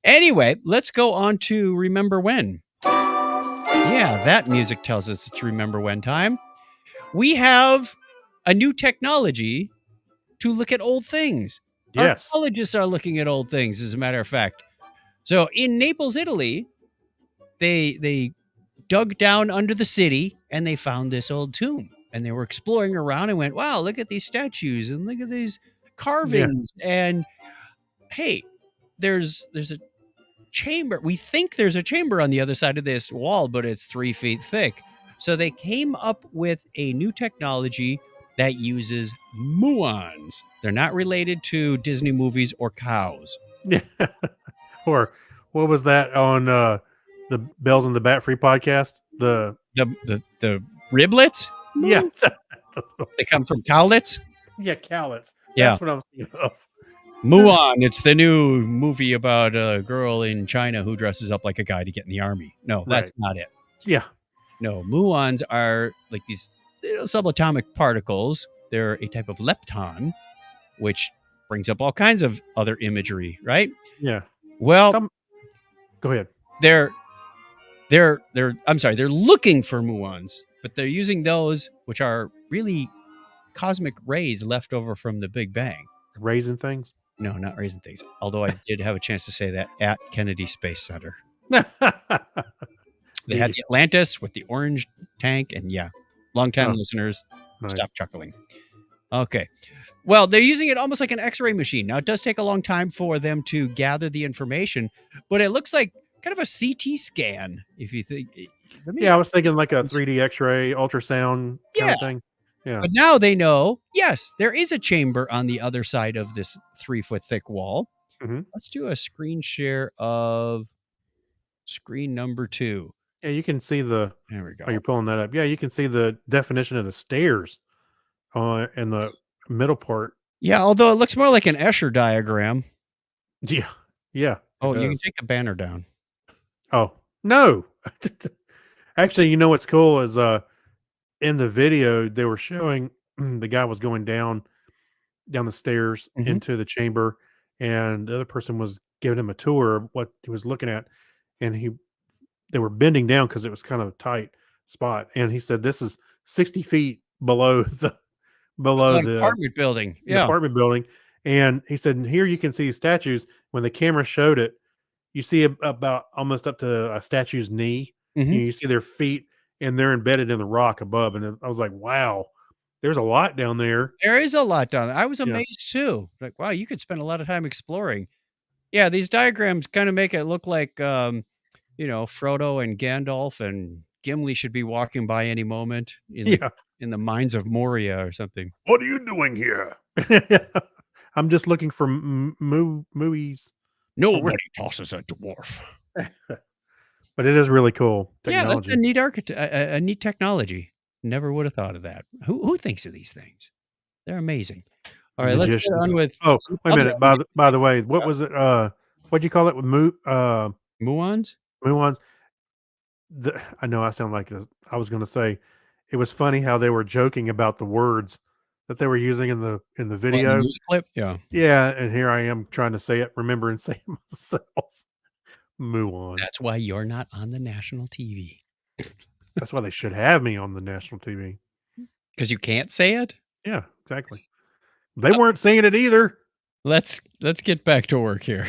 anyway, let's go on to Remember When. Yeah, that music tells us it's Remember When time. We have a new technology to look at old things. Yes. Archaeologists are looking at old things, as a matter of fact. So in Naples, Italy, they dug down under the city and they found this old tomb. And they were exploring around and went, wow, look at these statues and look at these carvings. And hey, there's a chamber. We think there's a chamber on the other side of this wall, but it's 3 feet thick. So they came up with a new technology that uses muons. They're not related to Disney movies or cows. Yeah. Or what was that on the Bells and the Bat Free podcast? The riblets? yeah, They come from cowlets? yeah, cowlets. Yeah. That's what I'm thinking of. Muon. It's the new movie about a girl in China who dresses up like a guy to get in the army. No, that's not it. Yeah. No, muons are like these little subatomic particles. They're a type of lepton, which brings up all kinds of other imagery, right? Yeah. Well, Go ahead. they're looking for muons, but they're using those which are really cosmic rays left over from the Big Bang. Raisin things. No, not raisin things. Although I did have a chance to say that at Kennedy Space Center. They had the Atlantis with the orange tank, and longtime listeners, Nice. stop chuckling. Okay. Well, they're using it almost like an X-ray machine. Now, it does take a long time for them to gather the information, but it looks like kind of a CT scan, if you think. Yeah, I was thinking like a 3D X-ray ultrasound kind of thing. Yeah. But now they know, yes, there is a chamber on the other side of this 3-foot thick wall. Mhm. Let's do a screen share of screen number 2. Yeah, you can see the. There we go. Oh, you're pulling that up. Yeah, you can see the definition of the stairs in the middle part. Yeah, although it looks more like an Escher diagram. Yeah. Yeah. Oh, it you can does. take the banner down. Oh, no. Actually, you know what's cool is in the video they were showing the guy was going down the stairs Mhm. into the chamber, and the other person was giving him a tour of what he was looking at, and they were bending down because it was kind of a tight spot, and he said this is 60 feet below the Apartment building. the Yeah. apartment building, and he said, and here you can see statues. When the camera showed it, you see about almost up to a statue's knee. Mhm. You see their feet, and they're embedded in the rock above. And I was like, wow, there's a lot down there. There is a lot down there. I was Yeah. amazed too. Like, wow, you could spend a lot of time exploring. Yeah, these diagrams kind of make it look like Frodo and Gandalf and Gimli should be walking by any moment Yeah. in the mines of Moria or something. What are you doing here? I'm just looking for movies. Nobody tosses a dwarf. But it is really cool Yeah, that's technology. a neat technology. Never would have thought of that. Who thinks of these things? They're amazing. All right, let's get magicians. on with Oh, wait a other minute. By the way, what was it? What'd you call it? With muons. Muons. I know I sound like this. I was going to say, it was funny how they were joking about the words that they were using in the Well, the video. news clip. Yeah. Yeah, and here I am trying to say it, remember and say it myself. Muons. That's why you're not on the national TV. That's why they should have me on the national TV. Because you can't say it? Yeah, exactly. They weren't saying it either. Let's get back to work here.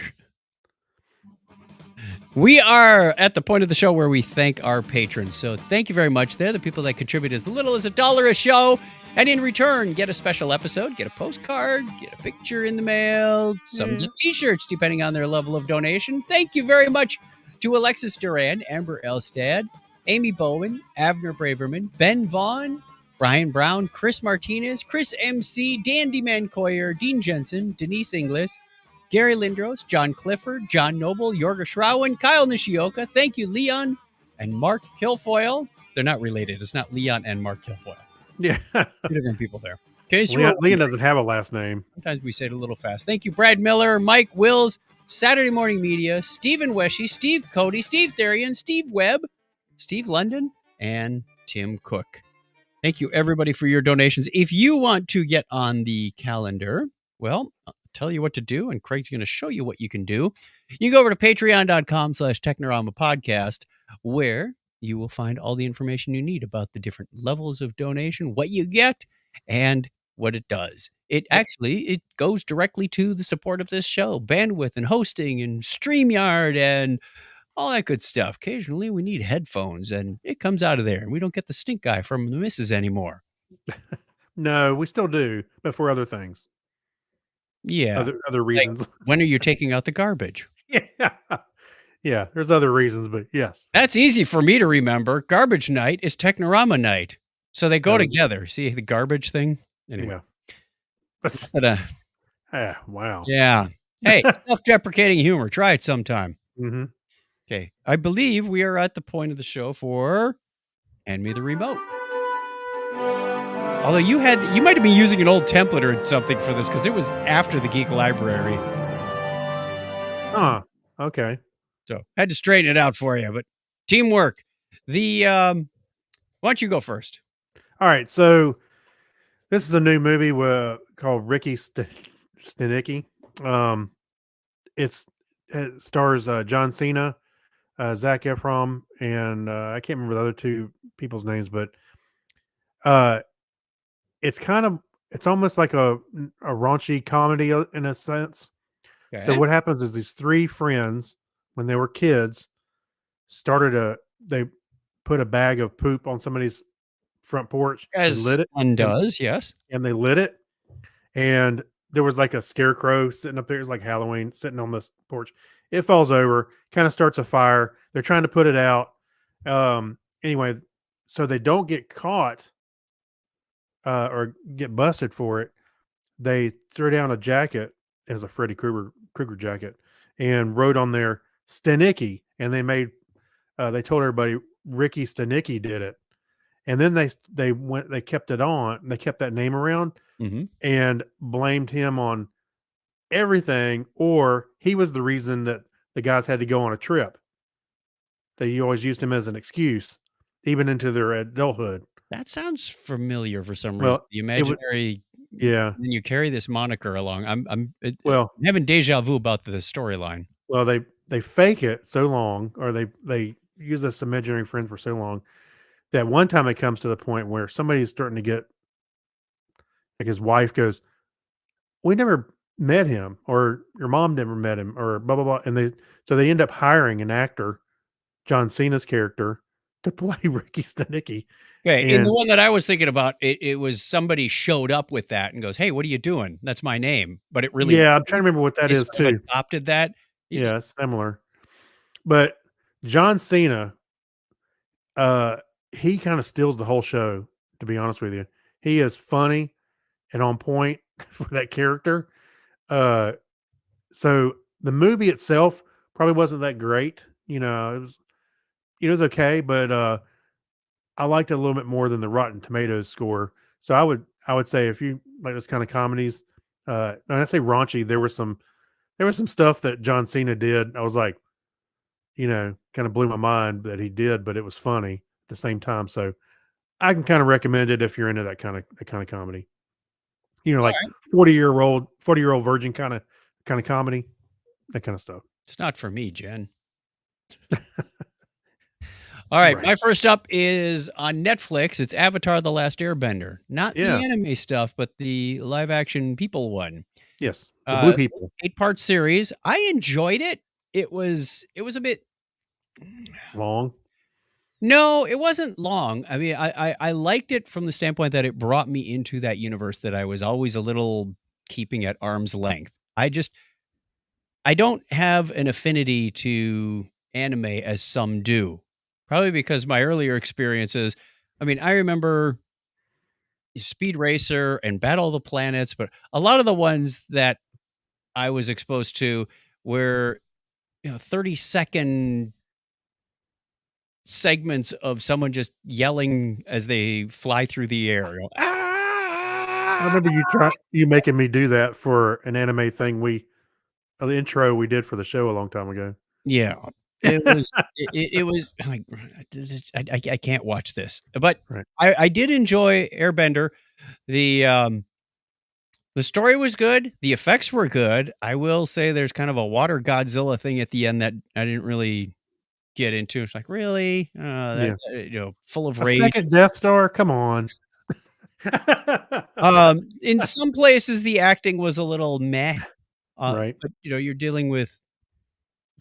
We are at the point of the show where we thank our patrons. So thank you very much. They're the people that contribute as little as $1 a show. And in return, get a special episode, get a postcard, get a picture in the mail, some t-shirts, depending on their level of donation. Thank you very much to Alexis Duran, Amber Elstad, Amy Bowen, Avner Braverman, Ben Vaughn, Brian Brown, Chris Martinez, Chris MC, Dandy Mancoyer, Dean Jensen, Denise Inglis, Gary Lindros, John Clifford, John Noble, Yorga Shrowen, Kyle Nishioka. Thank you, Leon and Mark Kilfoyle. They're not related. It's not Leon and Mark Kilfoyle. Yeah. Two different people there. Okay, Leon doesn't have a last name. Sometimes we say it a little fast. Thank you, Brad Miller, Mike Wills, Saturday Morning Media, Stephen Weshy, Steve Cody, Steve Therian, Steve Webb, Steve London, and Tim Cook. Thank you, everybody, for your donations. If you want to get on the calendar, well, I'll tell you what to do, and Craig's going to show you what you can do. You go over to patreon.com/Technorama Podcast, where you will find all the information you need about the different levels of donation, what you get, and what it does. It goes directly to the support of this show, bandwidth and hosting and StreamYard and all that good stuff. Occasionally we need headphones and it comes out of there, and we don't get the stink eye from the missus anymore. No, we still do, but for other things. Yeah. Other reasons. Like, when are you taking out the garbage? Yeah. Yeah, there's other reasons, but yes. That's easy for me to remember. Garbage night is Technorama night. So they go together. See the garbage thing? Anyway. Yeah. But, wow. Yeah. Hey, self-deprecating humor. Try it sometime. Mm-hmm. Okay. I believe we are at the point of the show for Hand Me the Remote. Although you might have been using an old template or something for this, because it was after the Geek Library. Okay. So I had to straighten it out for you, but teamwork. Why don't you go first? All right. So this is a new movie called Ricky Stenicki. It stars John Cena, Zac Efron, and I can't remember the other two people's names, but it's almost like a raunchy comedy in a sense. Okay. So what happens is these three friends, when they were kids, they put a bag of poop on somebody's front porch as and lit it. One does, yes. And they lit it, and there was like a scarecrow sitting up there. It was like Halloween, sitting on the porch. It falls over, kind of starts a fire. They're trying to put it out. Anyway, so they don't get caught or get busted for it. They threw down a jacket as a Freddy Krueger jacket and wrote on there Stenicki, and they told everybody Ricky Stenicki did it. And then they kept it on. They kept that name around and blamed him on everything, or he was the reason that the guys had to go on a trip. They always used him as an excuse, even into their adulthood. That sounds familiar for some reason. The imaginary, yeah. When you carry this moniker along, I'm having deja vu about the storyline. Well, they fake it so long, or they use this imaginary friend for so long, that one time it comes to the point where somebody's starting to get, like, his wife goes, "We never met him," or "Your mom never met him," or blah blah blah, and they end up hiring an actor, John Cena's character, to play Ricky Stenicki. Okay, and the one that I was thinking about, it was somebody showed up with that and goes, "Hey, what are you doing? That's my name." But it really, I'm trying to remember what that is too. Adopted that, yeah, similar. But John Cena, he kind of steals the whole show. To be honest with you, he is funny and on point for that character. So the movie itself probably wasn't that great. It was okay, but I liked it a little bit more than the Rotten Tomatoes score. So I would say, if you like those kind of comedies, When I say raunchy, there was some stuff that John Cena did. I was like, kind of blew my mind that he did, but it was funny at the same time. So I can kind of recommend it if you're into that kind of comedy. All Like right. 40-year-old virgin kind of comedy, that kind of stuff. It's not for me, Jen. All right. Right. My first up is on Netflix. It's Avatar: The Last Airbender. Not the Yeah. anime stuff, but the live action people one. Yes. The blue Uh, people. 8-part series. I enjoyed it. It was a bit. Long. No, it wasn't long. I mean, I liked it from the standpoint that it brought me into that universe that I was always a little keeping at arm's length. I don't have an affinity to anime as some do. Probably because my earlier experiences, I mean, I remember Speed Racer and Battle of the Planets, but a lot of the ones that I was exposed to were, 30-second segments of someone just yelling as they fly through the air. I "Ah!" remember you making me do that for an anime thing the intro we did for the show a long time ago. Yeah. It was like, I can't watch this. But Right. I did enjoy Airbender. The, um, the story was good, the effects were good. I will say there's kind of a water Godzilla thing at the end that I didn't really get into. It's like, "Really?" Yeah. Full of A rage. second Death Star? Come on. In some places, the acting was a little meh, Right. but, you're dealing with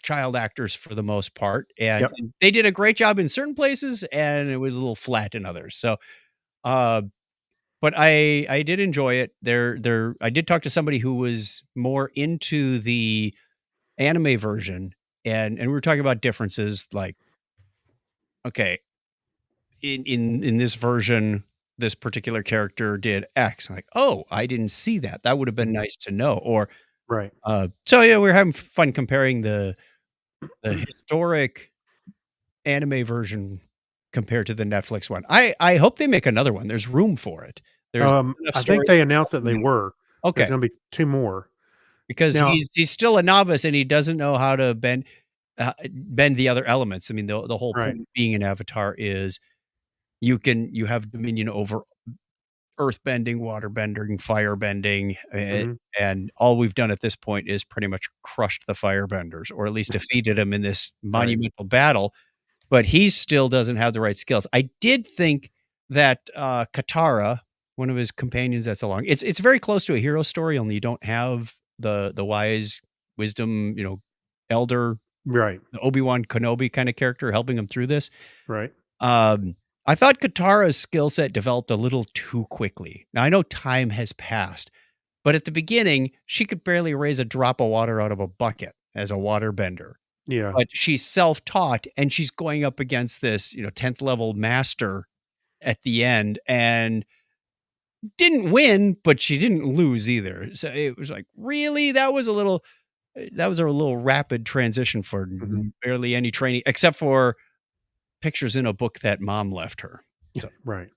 child actors for the most part, and Yep. and they did a great job in certain places, and it was a little flat in others. So, uh, but I did enjoy it. I did talk to somebody who was more into the anime version, and we were talking about differences, like, okay, in this version, this particular character did X. I'm like, "Oh, I didn't see that. That would have been Mhm. nice to know." Or, Right. so yeah, we were having fun comparing the historic anime version compared to the Netflix one. I hope they make another one. There's room for it. There's enough I think stories they to announced tell that they them. were. There's Okay, gonna be 2 more. because Now he's still a novice and he doesn't know how to bend the other elements. I mean, the whole right. point of being an avatar is you have dominion over earth bending, water bending, fire bending, Mhm. and all we've done at this point is pretty much crushed the firebenders, or at least defeated them in this Right. monumental battle. But he still doesn't have the right skills. I did think that, Katara, one of his companions that's along, it's very close to a hero story, only you don't have the wise wisdom, elder, Right. the Obi-Wan Kenobi kinda character helping him through this. Right. Um, I thought Katara's skill set developed a little too quickly. Now, I know time has passed, but at the beginning, she could barely raise a drop of water out of a bucket as a water bender. Yeah. But she's self-taught, and she's going up against this, 10th level master at the end, and didn't win, but she didn't lose either. So it was like, "Really?" That was a little rapid transition for Mhm. barely any training, except for pictures in a book that mom left her. So Right.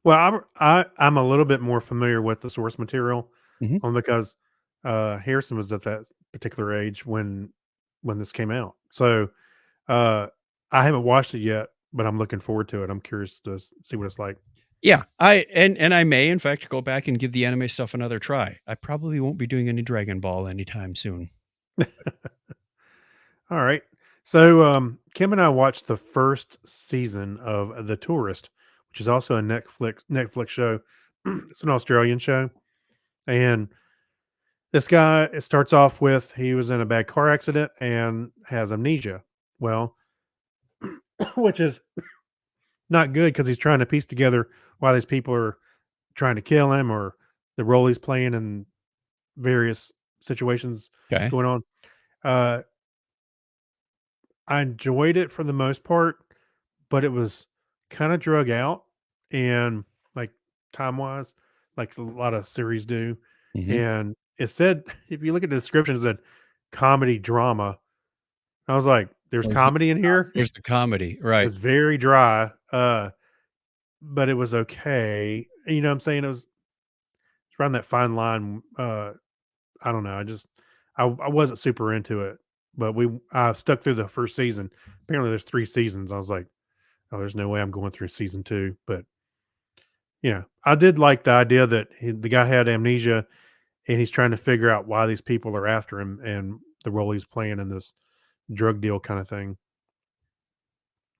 Well, I'm a little bit more familiar with the source material, mhm. only because, Harrison was at that particular age when this came out. So, uh, I haven't watched it yet, but I'm looking forward to it. I'm curious to see what it's like. Yeah, and I may, in fact, go back and give the anime stuff another try. I probably won't be doing any Dragon Ball anytime soon. All right. So, Kim and I watched the first season of The Tourist, which is also a Netflix show. It's an Australian show, and this guy, it starts off with he was in a bad car accident and has amnesia. Well, which is not good because he's trying to piece together why these people are trying to kill him or the role he's playing in various situations Okay. going on. Uh, I enjoyed it for the most part, but it was kind of drug out and like time wise, like a lot of series do. Mhm. And it said, if you look at the description, it said comedy drama. I was like, there's Where's the comedy in here. Where's the comedy? It Right. was very dry, but it was okay. You know what I'm saying? It was around that fine line. I don't know. I wasn't super into it, but I stuck through the first season. Apparently, there's 3 seasons. I was like, oh, there's no way I'm going through season 2. But I did like the idea that the guy had amnesia and he's trying to figure out why these people are after him and the role he's playing in this drug deal kind of thing.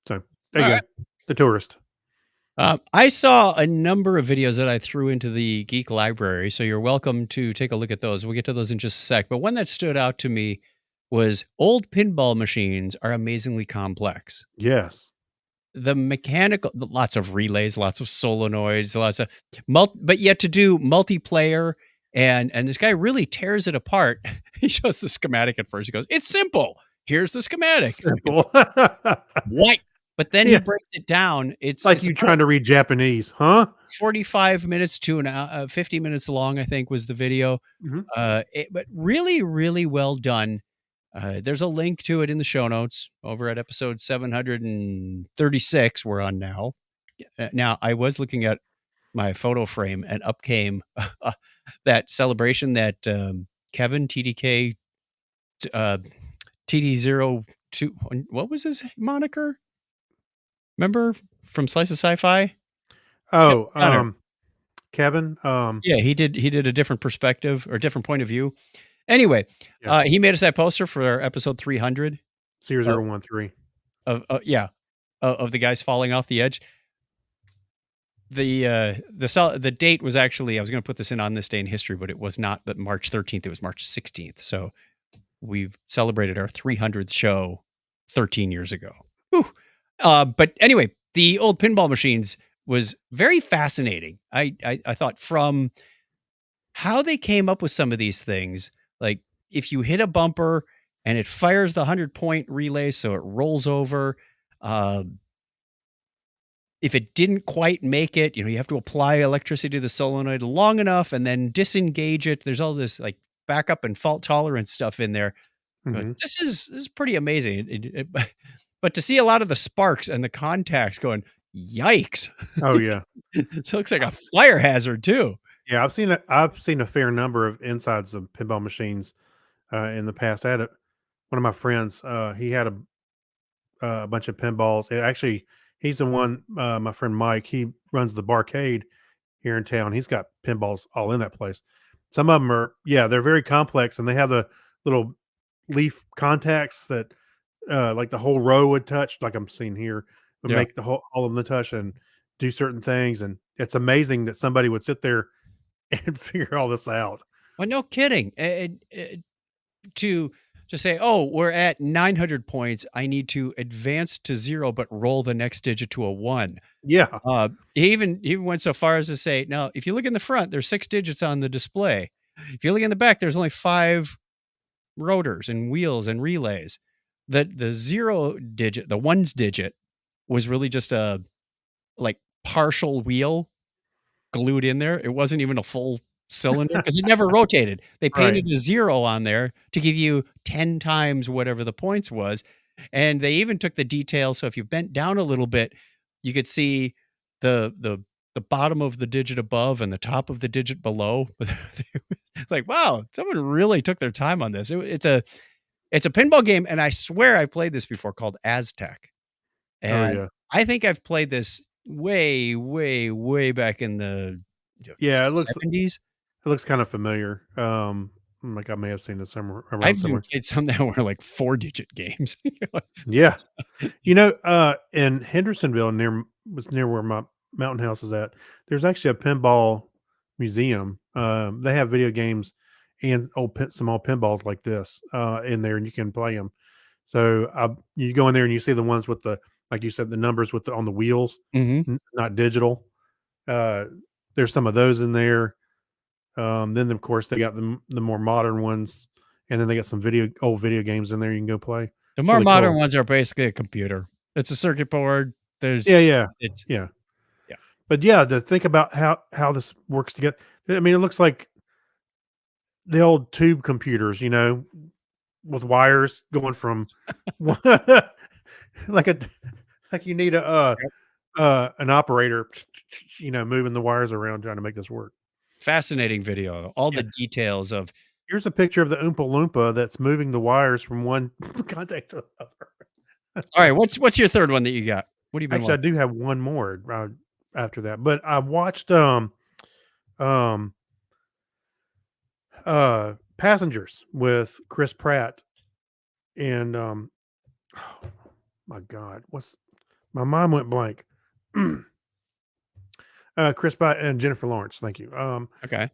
So there you All go. The Tourist. I saw a number of videos that I threw into the Geek Library, so you're welcome to take a look at those. We'll get to those in just a sec. But one that stood out to me was old pinball machines are amazingly complex. Yes. The mechanical, lots of relays, lots of solenoids, lots of but yet to do multiplayer, and this guy really tears it apart. He shows the schematic at first. He goes, "It's simple. Here's the schematic." Simple. What? But then he Yeah. breaks it down. It's Like you trying to read Japanese, huh? 45 minutes to 50 minutes long, I think was the video. Mhm. But really, really well done. There's a link to it in the show notes over at episode 736 we're on now. Now, I was looking at my photo frame and up came that celebration that Kevin TDK TD02, what was his moniker? Remember from Slice of Sci-Fi? Oh, Connor. Kevin. Yeah, he did a different perspective or different point of view. Anyway, Yeah. he made us that poster for episode 300 0013. of the guys falling off the edge. The date was actually, I was going to put this in on this day in history, but it was not that March 13th. It was March 16th. So we've celebrated our 300th show 13 years ago. Whew. But anyway, the old pinball machines was very fascinating. I thought from how they came up with some of these things, like if you hit a bumper and it fires the 100-point relay, so it rolls over. If it didn't quite make it, you have to apply electricity to the solenoid long enough and then disengage it. There's all this like backup and fault tolerance stuff in there. But Mhm. this is pretty amazing. But to see a lot of the sparks and the contacts going, yikes! Oh yeah. So it looks like a fire hazard too. Yeah, I've seen a fair number of insides of pinball machines in the past. I had one of my friends. He had a bunch of pinballs. Actually, he's the one. My friend Mike. He runs the barcade here in town. He's got pinballs all in that place. Some of them are, they're very complex, and they have the little leaf contacts that, like the whole row would touch. Like I'm seeing here, would Yeah. make all of them touch and do certain things. And it's amazing that somebody would sit there and figure all this out. Well, no kidding. To say, oh, we're at 900 points. I need to advance to 0, but roll the next digit to a 1. Yeah. He even went so far as to say, now, if you look in the front, there's 6 digits on the display. If you look in the back, there's only 5 rotors and wheels and relays. The 0 digit, the 1's digit, was really just a like partial wheel glued in there. It wasn't even a full cylinder because it never rotated. They painted Right. a 0 on there to give you 10 times whatever the points was. And they even took the detail. So if you bent down a little bit, you could see the bottom of the digit above and the top of the digit below. It's like, wow, someone really took their time on this. It's a pinball game, and I swear I played this before, called Aztec. Oh And yeah. I think I've played this way, way, way back in the Yeah. 70s. It looks kind of familiar. Like I may have seen this somewhere around I've even somewhere. played some that were like 4-digit games. Yeah. In Hendersonville, near where my mountain house is at. There's actually a pinball museum. They have video games and some old pinballs like this in there, and you can play them. So you go in there and you see the ones with like you said, the numbers on the wheels, Mhm. not digital. Uh, there's some of those in there. Then of course they got the more modern ones, and then they got some old video games in there you can go play. The It's more really modern cool. ones are basically a computer. It's a circuit board. Yeah, yeah, It's yeah. yeah. But yeah, to think about how this works together. I mean, it looks like the old tube computers, with wires going from like a like you need an operator, moving the wires around trying to make this work. fascinating video. All the details of. Here's a picture of the Oompa Loompa that's moving the wires from one contact to another. All right, what's your third one that you got? What have you been Actually, I watching? do have one more after that, but I watched Passengers with Chris Pratt and oh my God, my mind went blank. Chris Pratt and Jennifer Lawrence. Thank you. Okay.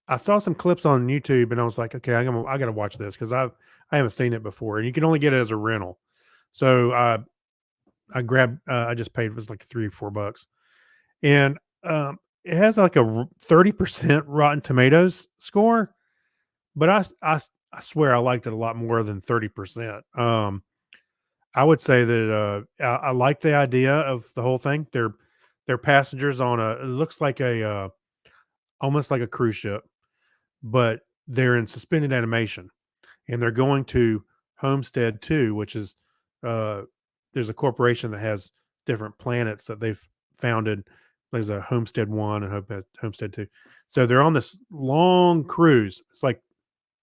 I saw some clips on YouTube and I was like, okay, I got to watch this because I haven't seen it before, and you can only get it as a rental. So I grabbed. I just paid, it was like $3 or $4, and it has like a 30% Rotten Tomatoes score, but I swear I liked it a lot more than 30%. I would say that I like the idea of the whole thing. They're passengers on it looks like a almost like a cruise ship, but they're in suspended animation, and they're going to Homestead 2, which is uh, there's a corporation that has different planets that they've founded. There's a Homestead 1 and Homestead 2. So they're on this long cruise. It's like,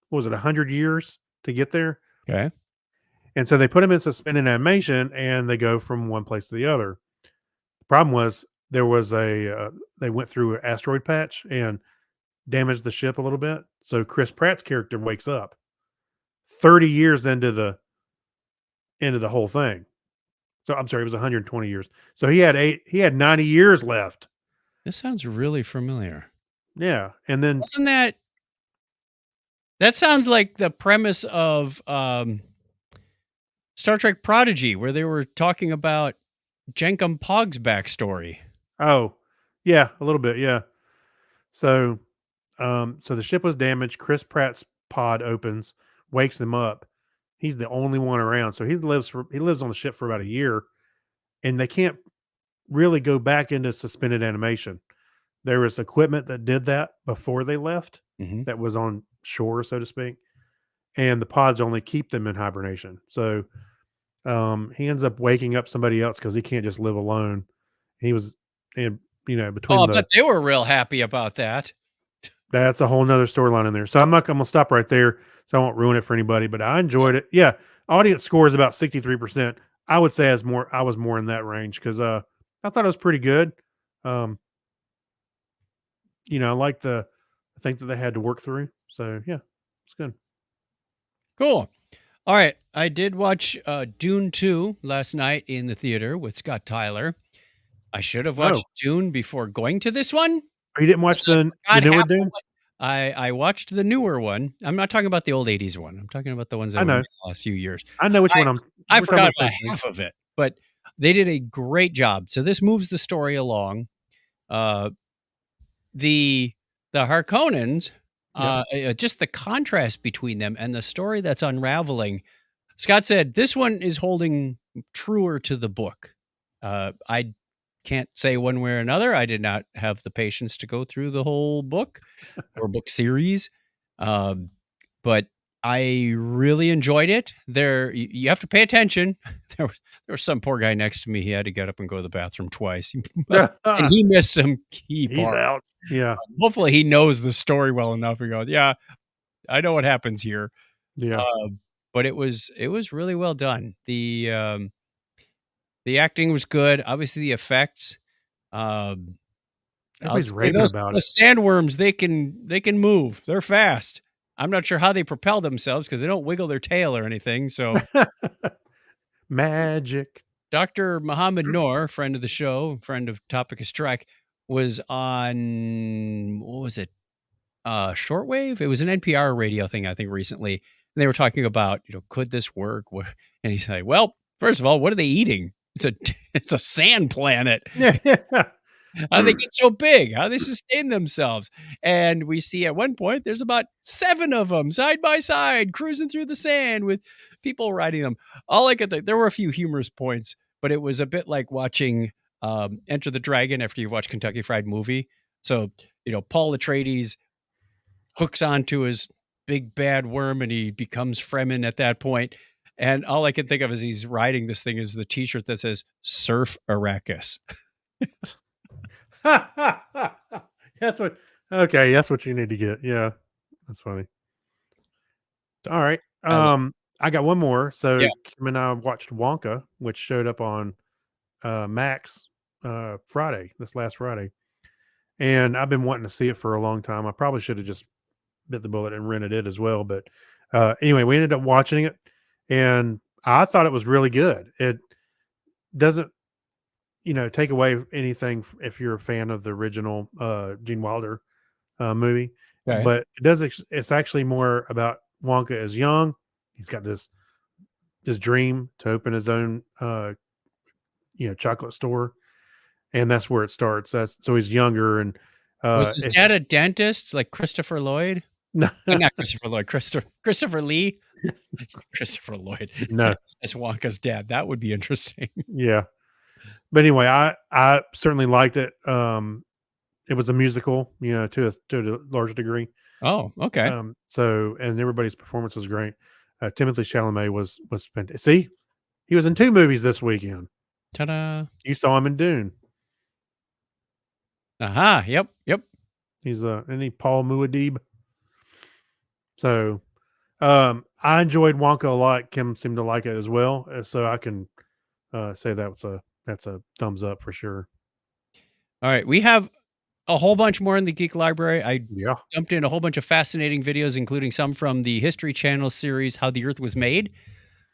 what was it, 100 years to get there? Okay. And so they put them in suspended animation and they go from one place to the other. The problem was there was they went through an asteroid patch and damaged the ship a little bit. So Chris Pratt's character wakes up 30 years into the whole thing. So I'm sorry, it was 120 years. So he had 90 years left. This sounds really familiar. Yeah. And then Wasn't that sounds like the premise of Star Trek Prodigy, where they were talking about Jenkum Pog's backstory. oh, yeah, a little bit, yeah. So so the ship was damaged. Chris Pratt's pod opens, wakes him up. He's the only one around. So he lives on the ship for about a year, and they can't really go back into suspended animation. There was equipment that did that before they left, Mhm. that was on shore, so to speak, and the pods only keep them in hibernation. So he ends up waking up somebody else because he can't just live alone. He was, and between Oh, the but they were real happy about that. that's a whole nother storyline in there. So I'm gonna stop right there so I won't ruin it for anybody. But I enjoyed it. Yeah, audience score is about 63%. I would say I was more in that range because I thought it was pretty good. Um, I like the things that they had to work through. So yeah, it's good. Cool. All right. I did watch Dune 2 last night in the theater with Scott Tyler. I should have Oh, watched Dune before going to this one. you didn't watch the God, newer half of Dune? it. I watched the newer one. I'm not talking about the old 80s one. I'm talking about the ones that I were made know. in the last few years. I know which one I we're talking forgot about about the- half of it, but they did a great job. So this moves the story along. The Harkonnens, just the contrast between them and the story that's unraveling. Scott said this one is holding truer to the book. I can't say one way or another. I did not have the patience to go through the whole book or book series. But I really enjoyed it. You have to pay attention. There was some poor guy next to me. He had to get up and go to the bathroom twice. And he missed some key He's parts. out. Yeah. Hopefully he knows the story well enough and goes, yeah, I know what happens here. Yeah. But it was really well done. The acting was good. Obviously the effects. Everybody's I'll say raving about it. those sandworms, they can move. They're fast. I'm not sure how they propel themselves because they don't wiggle their tail or anything. So Magic. Dr. Muhammad Noor, friend of the show, friend of Topic of Strike, was on, what was it? Shortwave? It was an NPR radio thing, I think, recently. And they were talking about, could this work? And he's like, well, first of all, what are they eating? It's a sand planet. Yeah. How they get so big? How they sustain themselves? And we see at one point there's about 7 of them side by side cruising through the sand with people riding them. All I could think, there were a few humorous points, but it was a bit like watching Enter the Dragon after you've watched Kentucky Fried Movie. So Paul Atreides hooks onto his big bad worm and he becomes Fremen at that point. And all I can think of as he's riding this thing is the T-shirt that says "Surf Arrakis." Yeah, That's what. Okay, that's what you need to get. Yeah, that's funny. All right. I love I got one more. So Yeah. Kim and I watched Wonka, which showed up on Max Friday, this last Friday, and I've been wanting to see it for a long time. I probably should have just bit the bullet and rented it as well, but anyway, we ended up watching it, and I thought it was really good. It doesn't, take away anything if you're a fan of the original Gene Wilder movie, Okay. but it does. It's actually more about Wonka as young. He's got this dream to open his own, chocolate store, and that's where it starts. That's so he's younger, and Was his if, dad a dentist like Christopher Lloyd? no, Not Christopher Lloyd, Christopher Lee? Christopher Lloyd no, as Wonka's dad. That would be interesting. yeah. But anyway, I certainly liked it. It was a musical, to a large degree. Oh, okay. So and everybody's performance was great. Timothy Chalamet was fantastic. See, he was in 2 movies this weekend. Ta-da. You saw him in Dune. Aha. Yep. He's isn't he Paul Muad'Dib? So I enjoyed Wonka a lot. Kim seemed to like it as well. So I can say that's a thumbs up for sure. All right. We have a whole bunch more in the Geek Library. I Yeah. dumped in a whole bunch of fascinating videos, including some from the History Channel series, How the Earth Was Made,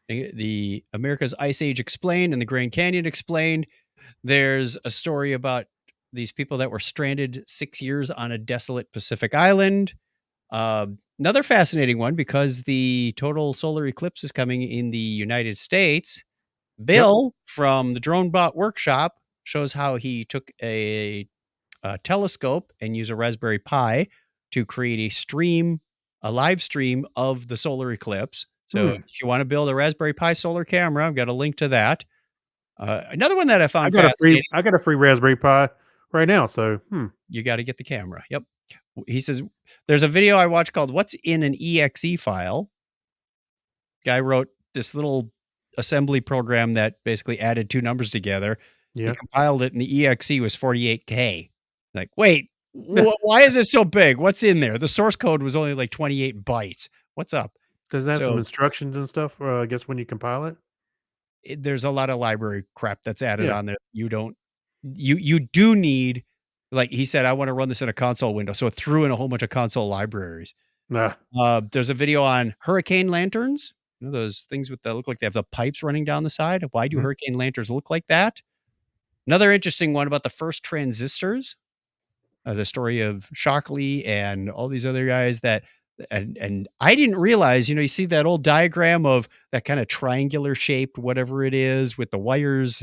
the America's Ice Age Explained, and the Grand Canyon Explained. There's a story about these people that were stranded 6 years on a desolate Pacific island. Another fascinating one because the total solar eclipse is coming in the United States. Bill from the Drone Bot Workshop shows how he took a telescope and used a Raspberry Pi to create a live stream of the solar eclipse. So if you want to build a Raspberry Pi solar camera, I've got a link to that. Another one that I found fascinating. I got a free Raspberry Pi right now. So You got to get the camera. Yep. He says there's a video I watched called "What's in an EXE file." Guy wrote this little assembly program that basically added 2 numbers together. yeah. He compiled it, and the EXE was 48K. Like, wait, why is it so big? What's in there? The source code was only like 28 bytes. What's up? Does it have some So- instructions and stuff? I guess when you compile it. There's a lot of library crap that's added Yeah. on there. You do need, like he said, I want to run this in a console window. So it threw in a whole bunch of console libraries. Nah. There's a video on hurricane lanterns. Those things that look like they have the pipes running down the side. Why do Mhm. hurricane lanterns look like that? Another interesting one about the first transistors. The story of Shockley and all these other guys and I didn't realize, you see that old diagram of that kind of triangular shaped, whatever it is with the wires.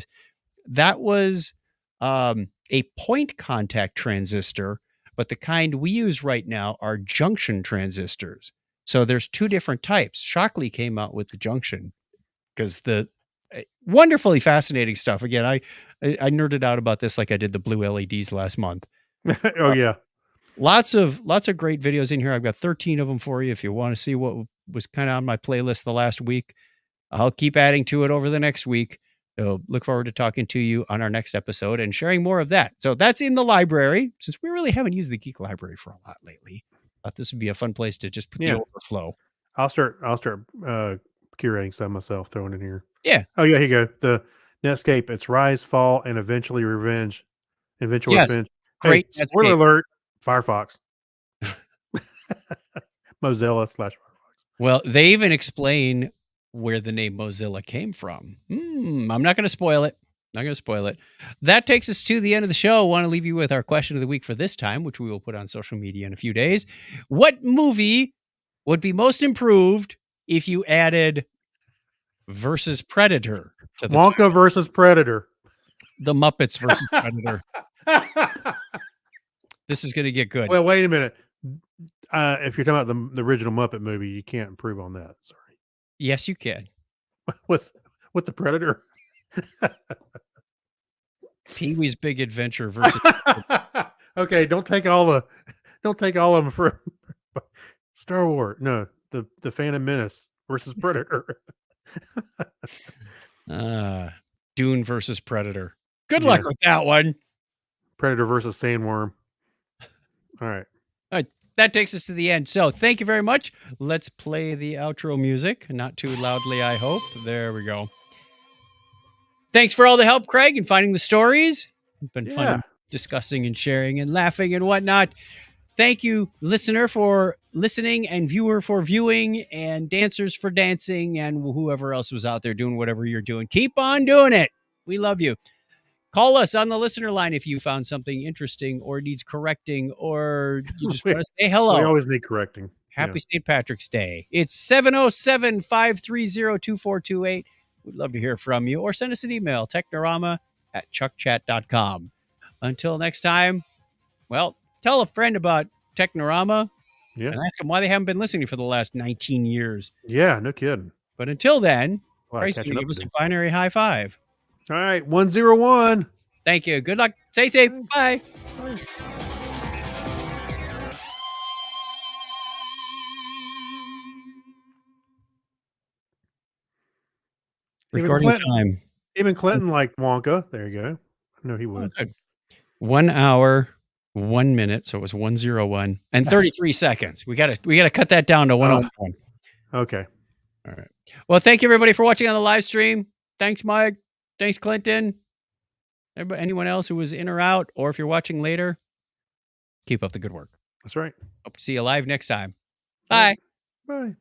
That was a point contact transistor, but the kind we use right now are junction transistors. So there's 2 different types. Shockley came out with the junction because the wonderfully fascinating stuff. Again, I nerded out about this like I did the blue LEDs last month. Oh yeah. Lots of great videos in here. I've got 13 of them for you if you want to see what was kind of on my playlist the last week. I'll keep adding to it over the next week. So look forward to talking to you on our next episode and sharing more of that. So that's in the library. Since we really haven't used the Geek Library for a lot lately, I thought this would be a fun place to just put Yeah. the overflow. I'll start curating some myself, throwing in here. Yeah. Oh yeah, here you go. The Netscape. It's Rise, Fall, and Eventually Revenge. Eventual Yes. Revenge. Great Hey, spoiler Netscape. alert. Firefox. Mozilla/Firefox. Well, they even explain where the name Mozilla came from. I'm not going to spoil it. That takes us to the end of the show. I want to leave you with our question of the week for this time, which we will put on social media in a few days. What movie would be most improved if you added versus Predator to the Wonka versus Predator. The Muppets versus Predator? This is going to get good. Well, wait a minute. If you're talking about the original Muppet movie, you can't improve on that. Sorry. Yes, you can. With the Predator. Pee-wee's Big Adventure versus Okay, don't take all of them for Star Wars. No, the Phantom Menace versus Predator. Dune versus Predator. Good luck Yeah. with that one. Predator versus Sandworm. All right. That takes us to the end. So thank you very much. Let's play the outro music. Not too loudly, I hope. There we go. Thanks for all the help, Craig, in finding the stories. It's been fun Yeah. discussing and sharing and laughing and whatnot. Thank you, listener, for listening, and viewer for viewing, and dancers for dancing, and whoever else was out there doing whatever you're doing. Keep on doing it. We love you. Call us on the listener line if you found something interesting or needs correcting, or you just want to say We hello. always need correcting. Happy St. Patrick's Day. It's 707-530-2428. We'd love to hear from you, or send us an email, technorama@chuckchat.com. Until next time, well, tell a friend about Technorama Yeah. and ask them why they haven't been listening for the last 19 years. Yeah. No kidding. But until then, A lot of Christ, catching give up us to a do. binary high five. All right. 101. Thank you. Good luck. Stay safe. Bye. Recording time. Even Clinton liked Wonka. There you go. I know he would. Good. 1 hour, 1 minute. So it was 101 and 33 seconds. We gotta cut that down to 101. Okay. All right. Well, thank you everybody for watching on the live stream. Thanks, Mike. Thanks, Clinton. Everybody, anyone else who was in or out, or if you're watching later, keep up the good work. That's right. Hope to see you live next time. All Bye. right. Bye.